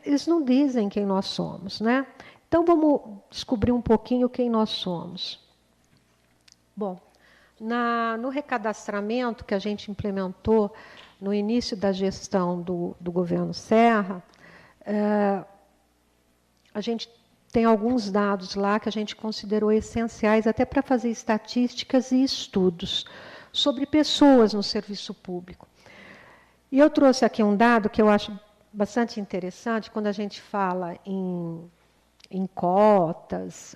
eles não dizem quem nós somos. Né? Então, vamos descobrir um pouquinho quem nós somos. Bom, no recadastramento que a gente implementou no início da gestão do governo Serra, a gente tem alguns dados lá que a gente considerou essenciais até para fazer estatísticas e estudos sobre pessoas no serviço público. E eu trouxe aqui um dado que eu acho bastante interessante, quando a gente fala em cotas,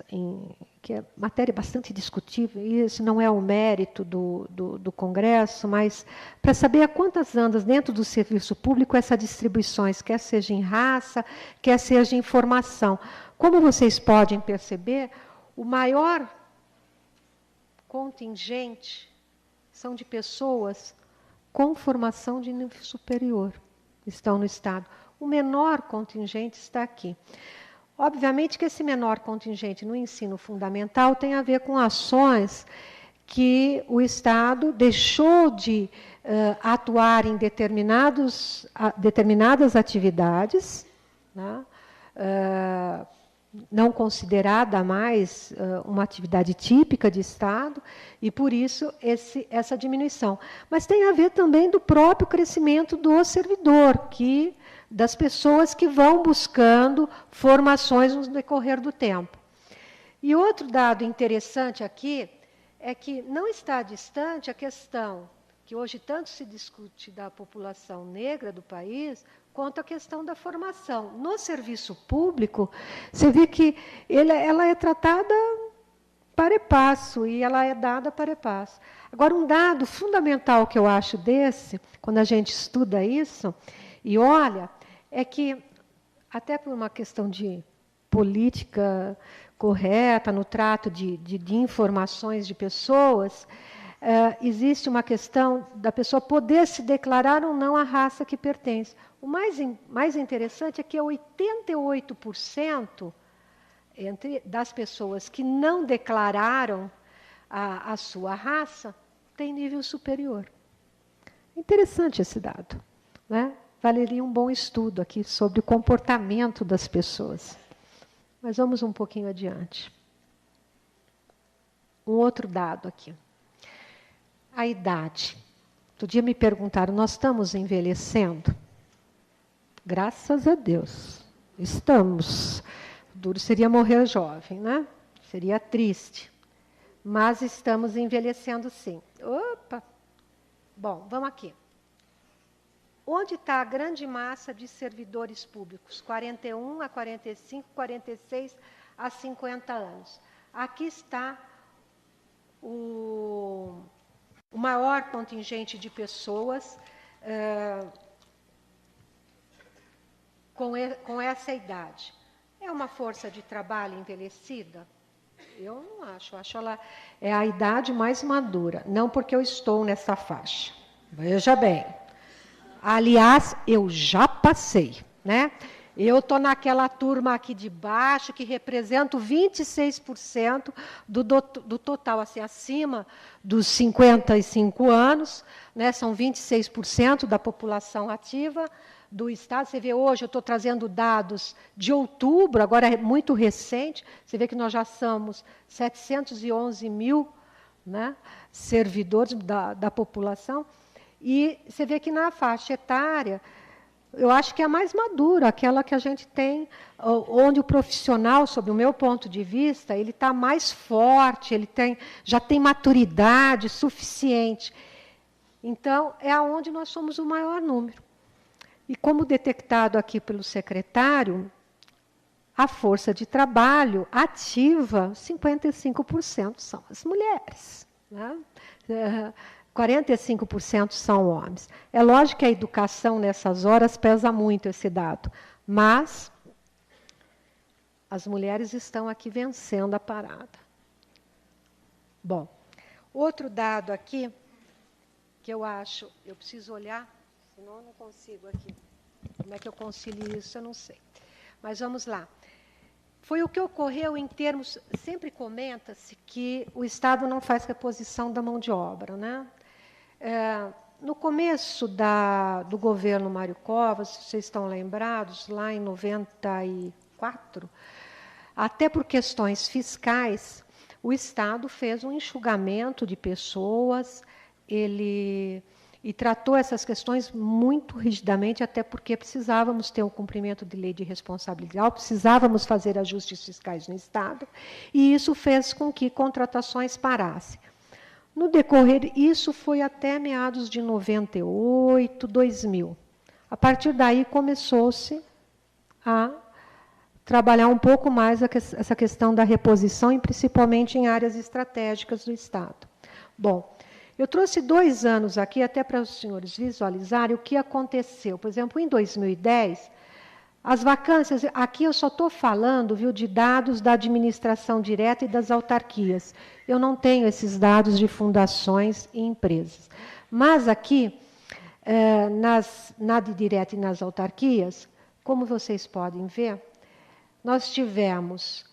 que é matéria bastante discutível, e esse não é o mérito do Congresso, mas para saber a quantas andas dentro do serviço público essas distribuições, quer seja em raça, quer seja em formação. Como vocês podem perceber, o maior contingente são de pessoas com formação de nível superior, estão no Estado. O menor contingente está aqui. Obviamente que esse menor contingente no ensino fundamental tem a ver com ações que o Estado deixou de atuar em determinadas atividades, né? Não considerada mais uma atividade típica de Estado, e, por isso, essa diminuição. Mas tem a ver também do próprio crescimento do servidor, das pessoas que vão buscando formações no decorrer do tempo. E outro dado interessante aqui é que não está distante a questão que hoje tanto se discute da população negra do país, quanto a questão da formação. No serviço público, você vê que ela é tratada para e passo, e ela é dada para e passo. Agora, um dado fundamental que eu acho quando a gente estuda isso, e olha, é que, até por uma questão de política correta, no trato de informações de pessoas, existe uma questão da pessoa poder se declarar ou não à raça que pertence. O mais interessante é que 88% das pessoas que não declararam a sua raça têm nível superior. Interessante esse dado. Né? Valeria um bom estudo aqui sobre o comportamento das pessoas. Mas vamos um pouquinho adiante. Um outro dado aqui. A idade. Outro dia me perguntaram, nós estamos envelhecendo? Graças a Deus. Estamos. Duro seria morrer jovem, né? Seria triste. Mas estamos envelhecendo, sim. Opa! Bom, vamos aqui. Onde está a grande massa de servidores públicos? 41 a 45, 46 a 50 anos. Aqui está o maior contingente de pessoas com essa idade. É uma força de trabalho envelhecida? Eu não acho. Acho ela é a idade mais madura. Não porque eu estou nessa faixa. Veja bem. Aliás, eu já passei, né? Eu estou naquela turma aqui de baixo, que representa 26% do total, assim, acima dos 55 anos, né? São 26% da população ativa do Estado. Você vê hoje, eu estou trazendo dados de outubro, agora é muito recente, você vê que nós já somos 711 mil, né, servidores da população, e você vê que na faixa etária, eu acho que é a mais madura, aquela que a gente tem, onde o profissional, sob o meu ponto de vista, ele está mais forte, ele já tem maturidade suficiente. Então, é aonde nós somos o maior número. E como detectado aqui pelo secretário, a força de trabalho ativa, 55% são as mulheres, né? 45% são homens. É lógico que a educação, nessas horas, pesa muito esse dado, mas as mulheres estão aqui vencendo a parada. Bom, outro dado aqui, que eu acho, eu preciso olhar, senão eu não consigo aqui. Como é que eu concilio isso, eu não sei. Mas vamos lá. Foi o que ocorreu em termos... Sempre comenta-se que o Estado não faz reposição da mão de obra, né? No começo do governo Mário Covas, vocês estão lembrados, lá em 94, até por questões fiscais, o Estado fez um enxugamento de pessoas, e tratou essas questões muito rigidamente, até porque precisávamos ter um cumprimento de lei de responsabilidade, precisávamos fazer ajustes fiscais no Estado, e isso fez com que contratações parassem. No decorrer, isso foi até meados de 98, 2000. A partir daí, começou-se a trabalhar um pouco mais essa questão da reposição, e principalmente em áreas estratégicas do Estado. Bom, eu trouxe 2 anos aqui, até para os senhores visualizarem o que aconteceu. Por exemplo, em 2010, as vacâncias, aqui eu só estou falando, viu, de dados da administração direta e das autarquias. Eu não tenho esses dados de fundações e empresas. Mas aqui, na direta e nas autarquias, como vocês podem ver, nós tivemos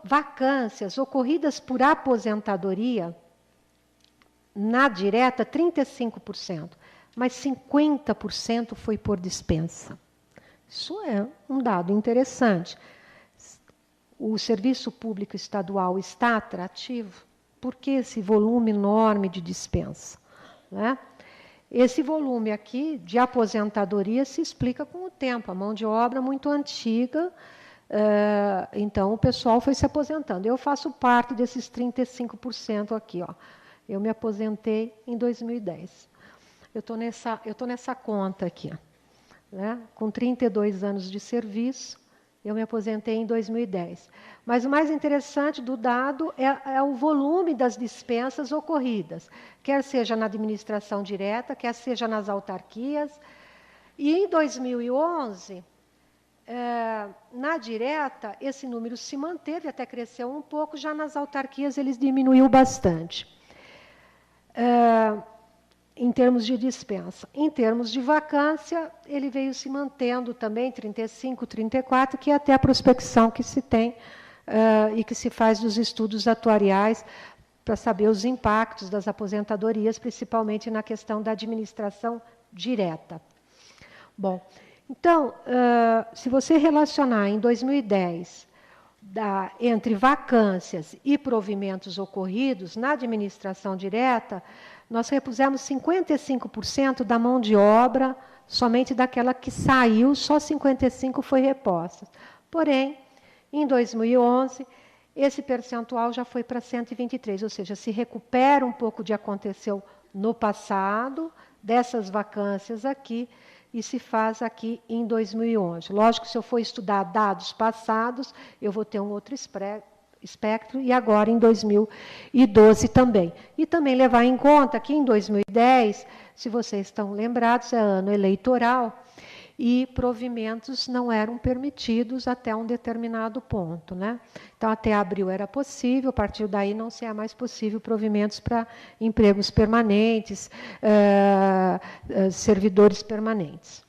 vacâncias ocorridas por aposentadoria, na direta, 35%, mas 50% foi por dispensa. Isso é um dado interessante. O serviço público estadual está atrativo porque esse volume enorme de dispensa, né? Esse volume aqui de aposentadoria se explica com o tempo, a mão de obra muito antiga, então o pessoal foi se aposentando. Eu faço parte desses 35% aqui, ó. Eu me aposentei em 2010. Eu estou nessa conta aqui, né? Com 32 anos de serviço, eu me aposentei em 2010. Mas o mais interessante do dado é o volume das dispensas ocorridas, quer seja na administração direta, quer seja nas autarquias. E em 2011, na direta, esse número se manteve, até cresceu um pouco, já nas autarquias ele diminuiu bastante. Em termos de dispensa. Em termos de vacância, ele veio se mantendo também, 35, 34, que é até a prospecção que se tem e que se faz dos estudos atuariais para saber os impactos das aposentadorias, principalmente na questão da administração direta. Bom, então, se você relacionar em 2010 entre vacâncias e provimentos ocorridos na administração direta, nós repusemos 55% da mão de obra somente daquela que saiu, só 55 foi reposta. Porém, em 2011, esse percentual já foi para 123, ou seja, se recupera um pouco de aconteceu no passado, dessas vacâncias aqui, e se faz aqui em 2011. Lógico que se eu for estudar dados passados, eu vou ter um outro espectro, e agora em 2012 também. E também levar em conta que em 2010, se vocês estão lembrados, é ano eleitoral, e provimentos não eram permitidos até um determinado ponto, né? Então, até abril era possível, a partir daí não será mais possível provimentos para empregos permanentes, servidores permanentes.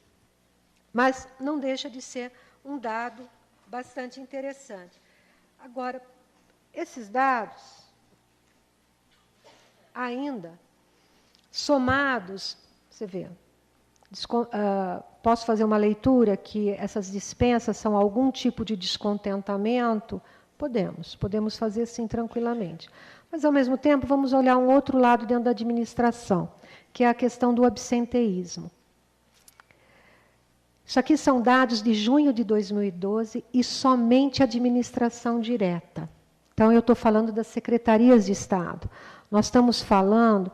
Mas não deixa de ser um dado bastante interessante. Agora, esses dados, ainda somados, você vê, posso fazer uma leitura que essas dispensas são algum tipo de descontentamento? Podemos fazer sim tranquilamente. Mas, ao mesmo tempo, vamos olhar um outro lado dentro da administração, que é a questão do absenteísmo. Isso aqui são dados de junho de 2012 e somente administração direta. Então, eu estou falando das secretarias de Estado. Nós estamos falando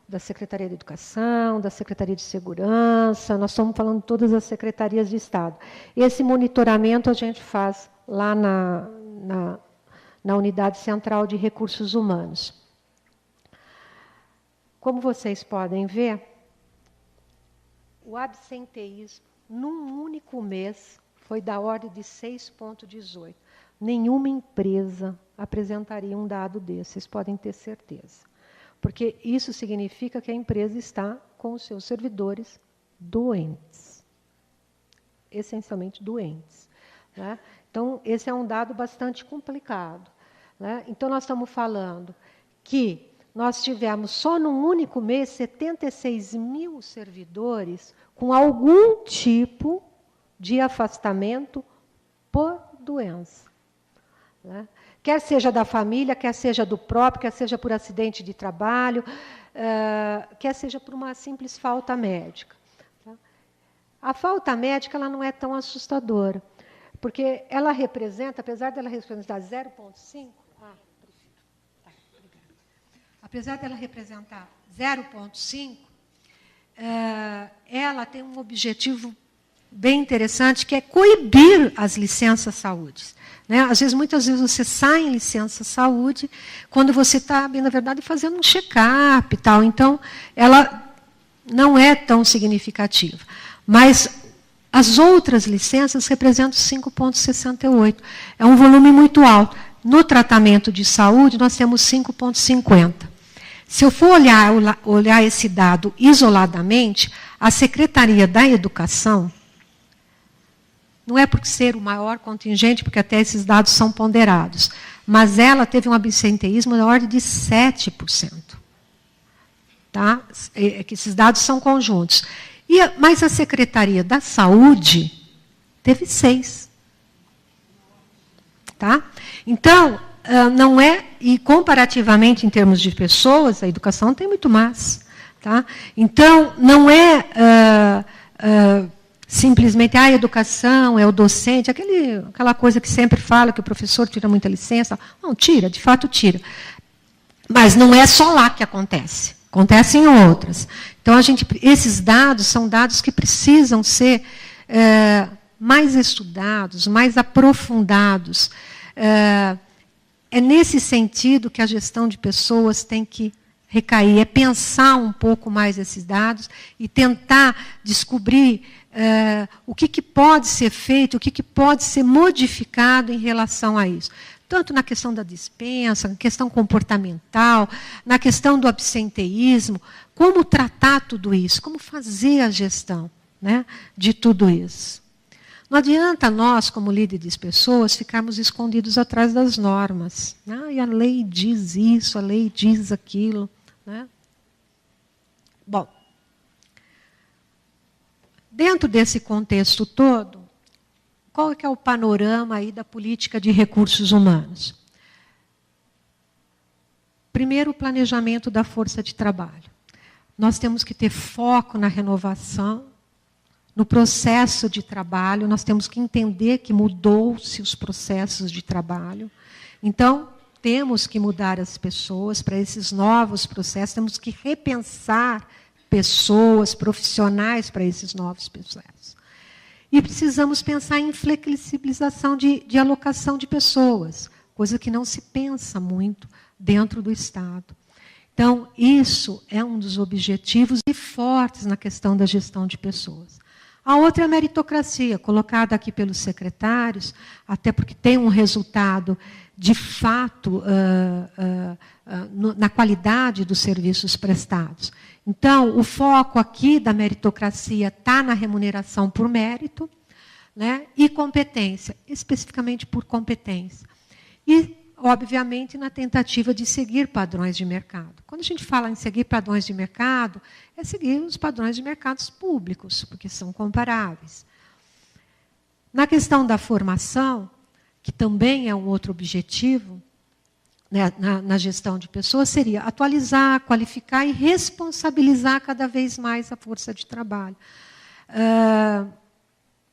da Secretaria de Educação, da Secretaria de Segurança, nós estamos falando de todas as secretarias de Estado. Esse monitoramento a gente faz lá na Unidade Central de Recursos Humanos. Como vocês podem ver, o absenteísmo, num único mês, foi da ordem de 6,18. Nenhuma empresa apresentaria um dado desse, vocês podem ter certeza. Porque isso significa que a empresa está com os seus servidores doentes. Essencialmente doentes. Né? Então, esse é um dado bastante complicado. Né? Então, nós estamos falando que nós tivemos só num único mês 76 mil servidores com algum tipo de afastamento por doença. Né? Quer seja da família, quer seja do próprio, quer seja por acidente de trabalho, quer seja por uma simples falta médica. Tá? A falta médica ela não é tão assustadora, porque ela representa, apesar dela representar 0,5, apesar dela representar 0,5, ela tem um objetivo bem interessante, que é coibir as licenças saúde. Né? Às vezes, muitas vezes, você sai em licença saúde quando você está, na verdade, fazendo um check-up e tal. Então, ela não é tão significativa. Mas as outras licenças representam 5,68. É um volume muito alto. No tratamento de saúde, nós temos 5,50. Se eu for olhar esse dado isoladamente, a Secretaria da Educação, não é por ser o maior contingente, porque até esses dados são ponderados, mas ela teve um absenteísmo na ordem de 7%. Tá? Que esses dados são conjuntos. Mas a Secretaria da Saúde teve 6%. Tá? Então, não é, e comparativamente em termos de pessoas, a educação tem muito mais. Tá? Então, não é simplesmente a educação, é o docente, aquela coisa que sempre fala que o professor tira muita licença. Não, tira, de fato tira. Mas não é só lá que acontece. Acontece em outras. Então, esses dados são dados que precisam ser mais estudados, mais aprofundados. É nesse sentido que a gestão de pessoas tem que recair, é pensar um pouco mais esses dados e tentar descobrir o que pode ser feito, o que pode ser modificado em relação a isso. Tanto na questão da dispensa, na questão comportamental, na questão do absenteísmo, como tratar tudo isso, como fazer a gestão, né, de tudo isso. Não adianta nós, como líderes de pessoas, ficarmos escondidos atrás das normas. E a lei diz isso, a lei diz aquilo. Né? Bom, dentro desse contexto todo, qual é o panorama aí da política de recursos humanos? Primeiro, o planejamento da força de trabalho. Nós temos que ter foco na renovação, no processo de trabalho, nós temos que entender que mudou-se os processos de trabalho. Então, temos que mudar as pessoas para esses novos processos, temos que repensar pessoas, profissionais para esses novos processos. E precisamos pensar em flexibilização de alocação de pessoas, coisa que não se pensa muito dentro do Estado. Então, isso é um dos objetivos e fortes na questão da gestão de pessoas. A outra é a meritocracia, colocada aqui pelos secretários, até porque tem um resultado, de fato, na qualidade dos serviços prestados. Então, o foco aqui da meritocracia está na remuneração por mérito, né, e competência, especificamente por competência. E, obviamente, na tentativa de seguir padrões de mercado. Quando a gente fala em seguir padrões de mercado, é seguir os padrões de mercados públicos, porque são comparáveis. Na questão da formação, que também é um outro objetivo, né, na gestão de pessoas, seria atualizar, qualificar e responsabilizar cada vez mais a força de trabalho.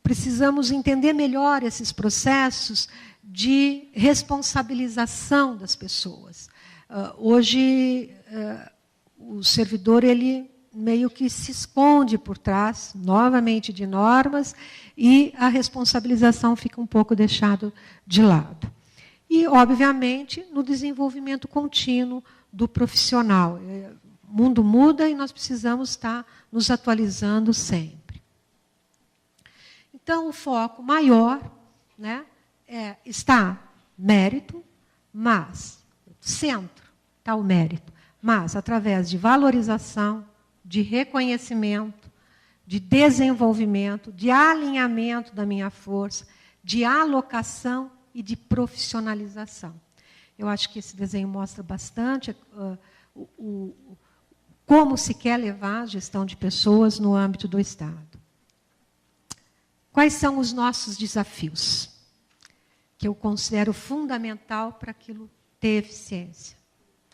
Precisamos entender melhor esses processos de responsabilização das pessoas. Hoje, o servidor ele meio que se esconde por trás, novamente, de normas, e a responsabilização fica um pouco deixada de lado. E, obviamente, no desenvolvimento contínuo do profissional. O mundo muda e nós precisamos estar nos atualizando sempre. Então, o foco maior, né, está mérito, mas, centro está o mérito, mas através de valorização, de reconhecimento, de desenvolvimento, de alinhamento da minha força, de alocação e de profissionalização. Eu acho que esse desenho mostra bastante como se quer levar a gestão de pessoas no âmbito do Estado. Quais são os nossos desafios? Que eu considero fundamental para aquilo ter eficiência.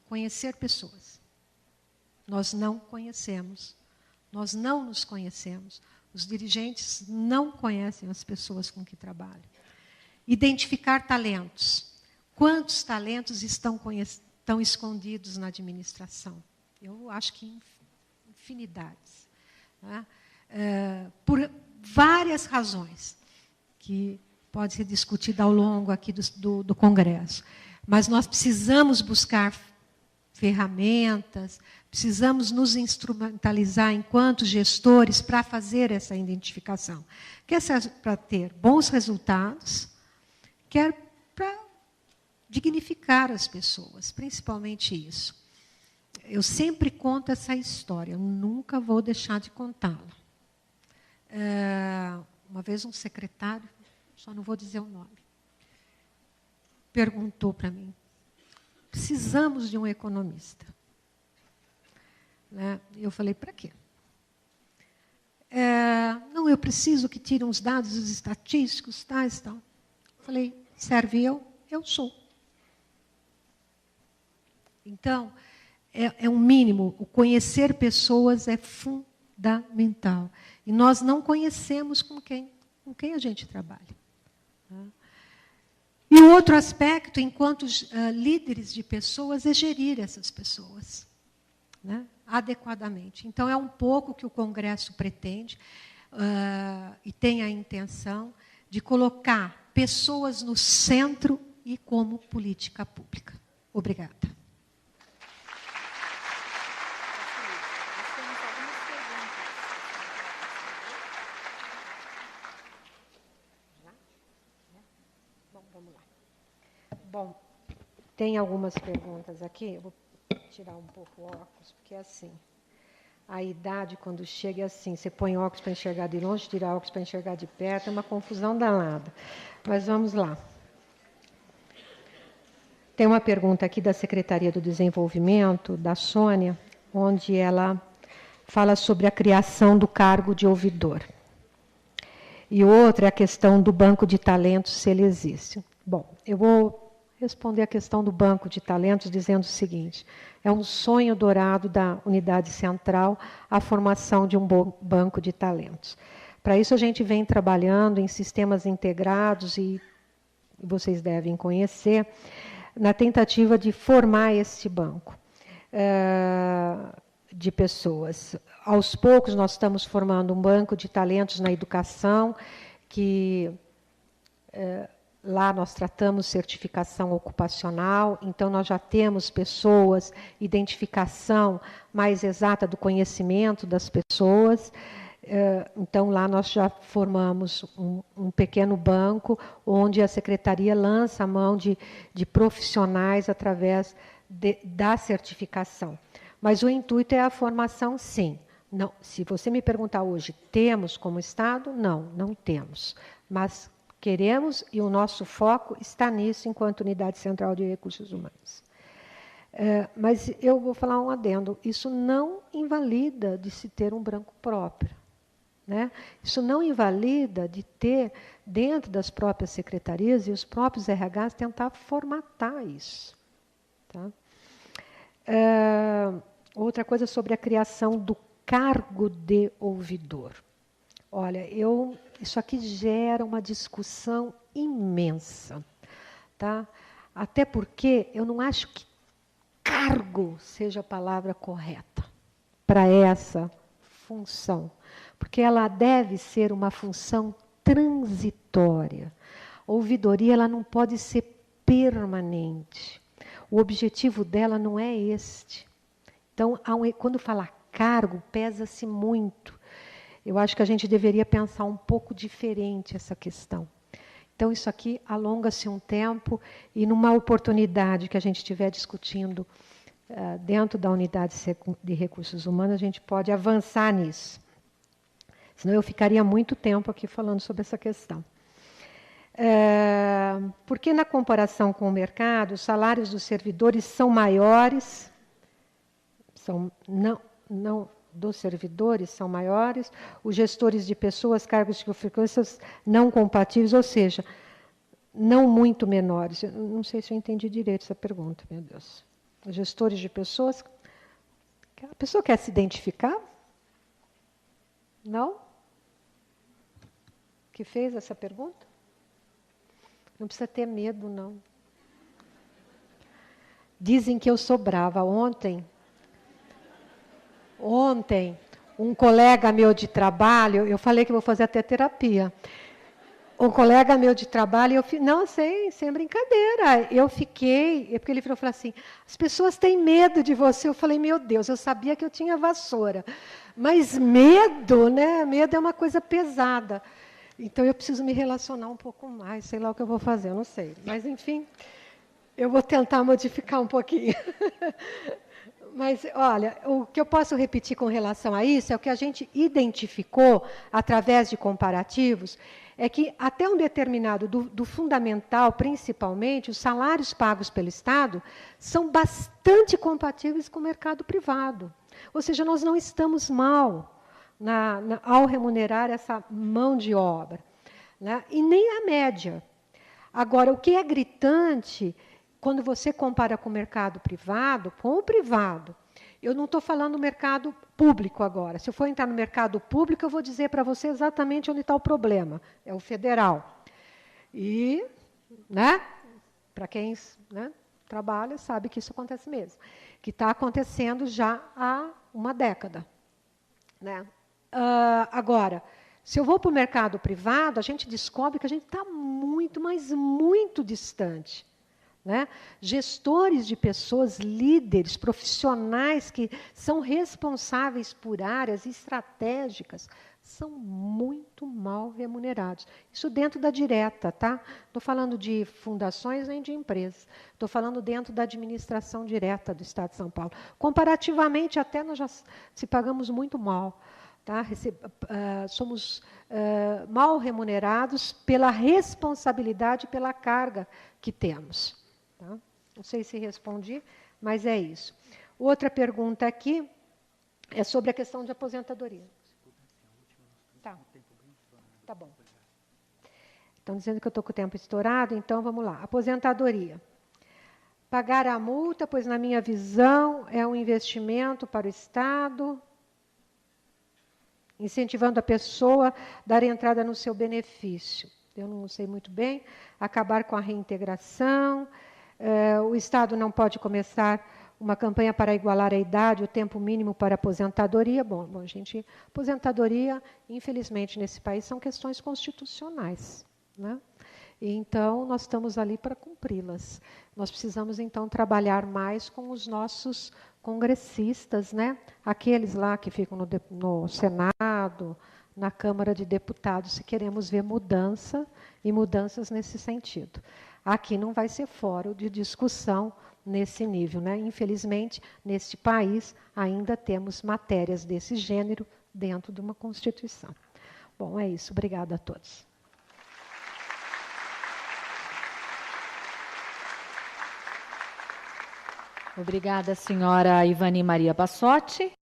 Conhecer pessoas. Nós não conhecemos. Nós não nos conhecemos. Os dirigentes não conhecem as pessoas com que trabalham. Identificar talentos. Quantos talentos estão escondidos na administração? Eu acho que infinidades. Né? Por várias razões, que pode ser discutida ao longo aqui do Congresso. Mas nós precisamos buscar ferramentas, precisamos nos instrumentalizar enquanto gestores para fazer essa identificação. Quer para ter bons resultados, quer para dignificar as pessoas, principalmente isso. Eu sempre conto essa história, eu nunca vou deixar de contá-la. Uma vez um secretário, só não vou dizer o nome, perguntou para mim, precisamos de um economista. Né? Eu falei, para quê? Não, eu preciso que tire uns dados estatísticos, tais, tal. Falei, serve eu sou. Então, é um mínimo, o conhecer pessoas é fundamental. E nós não conhecemos com quem a gente trabalha. E o outro aspecto, enquanto líderes de pessoas, é gerir essas pessoas, né, adequadamente. Então, é um pouco que o Congresso pretende e tem a intenção de colocar pessoas no centro e como política pública. Obrigada. Bom, tem algumas perguntas aqui. Eu vou tirar um pouco o óculos, porque é assim. A idade, quando chega, é assim. Você põe óculos para enxergar de longe, tira óculos para enxergar de perto. É uma confusão danada. Mas vamos lá. Tem uma pergunta aqui da Secretaria do Desenvolvimento, da Sônia, onde ela fala sobre a criação do cargo de ouvidor. E outra é a questão do banco de talentos, se ele existe. Bom, eu vou responder a questão do banco de talentos dizendo o seguinte: é um sonho dourado da unidade central a formação de um banco de talentos. Para isso, a gente vem trabalhando em sistemas integrados, e vocês devem conhecer, na tentativa de formar esse banco de pessoas. Aos poucos, nós estamos formando um banco de talentos na educação, que lá nós tratamos certificação ocupacional, então nós já temos pessoas, identificação mais exata do conhecimento das pessoas. Então, lá nós já formamos um pequeno banco, onde a Secretaria lança a mão de profissionais através da certificação. Mas o intuito é a formação, sim. Não, se você me perguntar hoje, temos como Estado? Não, não temos. Mas queremos, e o nosso foco está nisso, enquanto Unidade Central de Recursos Humanos. Mas eu vou falar um adendo. Isso não invalida de se ter um banco próprio. Né? Isso não invalida de ter, dentro das próprias secretarias e os próprios RHs, tentar formatar isso. Tá? Outra coisa sobre a criação do cargo de ouvidor. Olha, isso aqui gera uma discussão imensa. Tá? Até porque eu não acho que cargo seja a palavra correta para essa função. Porque ela deve ser uma função transitória. A ouvidoria ela não pode ser permanente. O objetivo dela não é este. Então, quando fala cargo, pesa-se muito. Eu acho que a gente deveria pensar um pouco diferente essa questão. Então, isso aqui alonga-se um tempo, e numa oportunidade que a gente estiver discutindo dentro da Unidade de Recursos Humanos, a gente pode avançar nisso. Senão eu ficaria muito tempo aqui falando sobre essa questão. Porque, na comparação com o mercado, os salários dos servidores são maiores, dos servidores são maiores, os gestores de pessoas, cargos de frequências não compatíveis, ou seja, não muito menores. Eu não sei se eu entendi direito essa pergunta, meu Deus. Os gestores de pessoas... A pessoa quer se identificar? Não? Que fez essa pergunta? Não precisa ter medo, não. Dizem que eu sou brava. Ontem, um colega meu de trabalho, eu falei que vou fazer até terapia. Um colega meu de trabalho, não sei, sem brincadeira, eu fiquei, porque ele falou assim, as pessoas têm medo de você. Eu falei, meu Deus, eu sabia que eu tinha vassoura. Mas medo, né? Medo é uma coisa pesada. Então, eu preciso me relacionar um pouco mais, sei lá o que eu vou fazer, eu não sei. Mas, enfim, eu vou tentar modificar um pouquinho. Mas, olha, o que eu posso repetir com relação a isso é o que a gente identificou, através de comparativos, é que, até um determinado, do fundamental, principalmente, os salários pagos pelo Estado são bastante compatíveis com o mercado privado. Ou seja, nós não estamos mal ao remunerar essa mão de obra, né? E nem a média. Agora, o que é gritante, quando você compara com o mercado privado, eu não estou falando do mercado público agora. Se eu for entrar no mercado público, eu vou dizer para você exatamente onde está o problema. É o federal. E, né, para quem trabalha, sabe que isso acontece mesmo. Que está acontecendo já há uma década. Né? Agora, se eu vou para o mercado privado, a gente descobre que a gente está muito, mas muito distante. Né? Gestores de pessoas, líderes, profissionais que são responsáveis por áreas estratégicas, são muito mal remunerados. Isso dentro da direta, tá? Estou falando de fundações nem de empresas. Estou falando dentro da administração direta do Estado de São Paulo. Comparativamente, até nós já se pagamos muito mal. Tá? Somos mal remunerados pela responsabilidade, pela carga que temos. Tá? Não sei se respondi, mas é isso. Outra pergunta aqui é sobre a questão de aposentadoria. Tá bom. Estão dizendo que eu estou com o tempo estourado, então vamos lá. Aposentadoria. Pagar a multa, pois, na minha visão, é um investimento para o Estado. incentivando a pessoa a dar entrada no seu benefício. Eu não sei muito bem. Acabar com a reintegração. O Estado não pode começar uma campanha para igualar a idade, o tempo mínimo para aposentadoria. Bom, gente, aposentadoria, infelizmente, nesse país, são questões constitucionais, né? Então, nós estamos ali para cumpri-las. Nós precisamos, então, trabalhar mais com os nossos congressistas, né? Aqueles lá que ficam no Senado, na Câmara de Deputados, se queremos ver mudança e mudanças nesse sentido. Aqui não vai ser fórum de discussão nesse nível, né? Infelizmente, neste país, ainda temos matérias desse gênero dentro de uma Constituição. Bom, é isso. Obrigada a todos. Obrigada, senhora Ivani Maria Bassotti.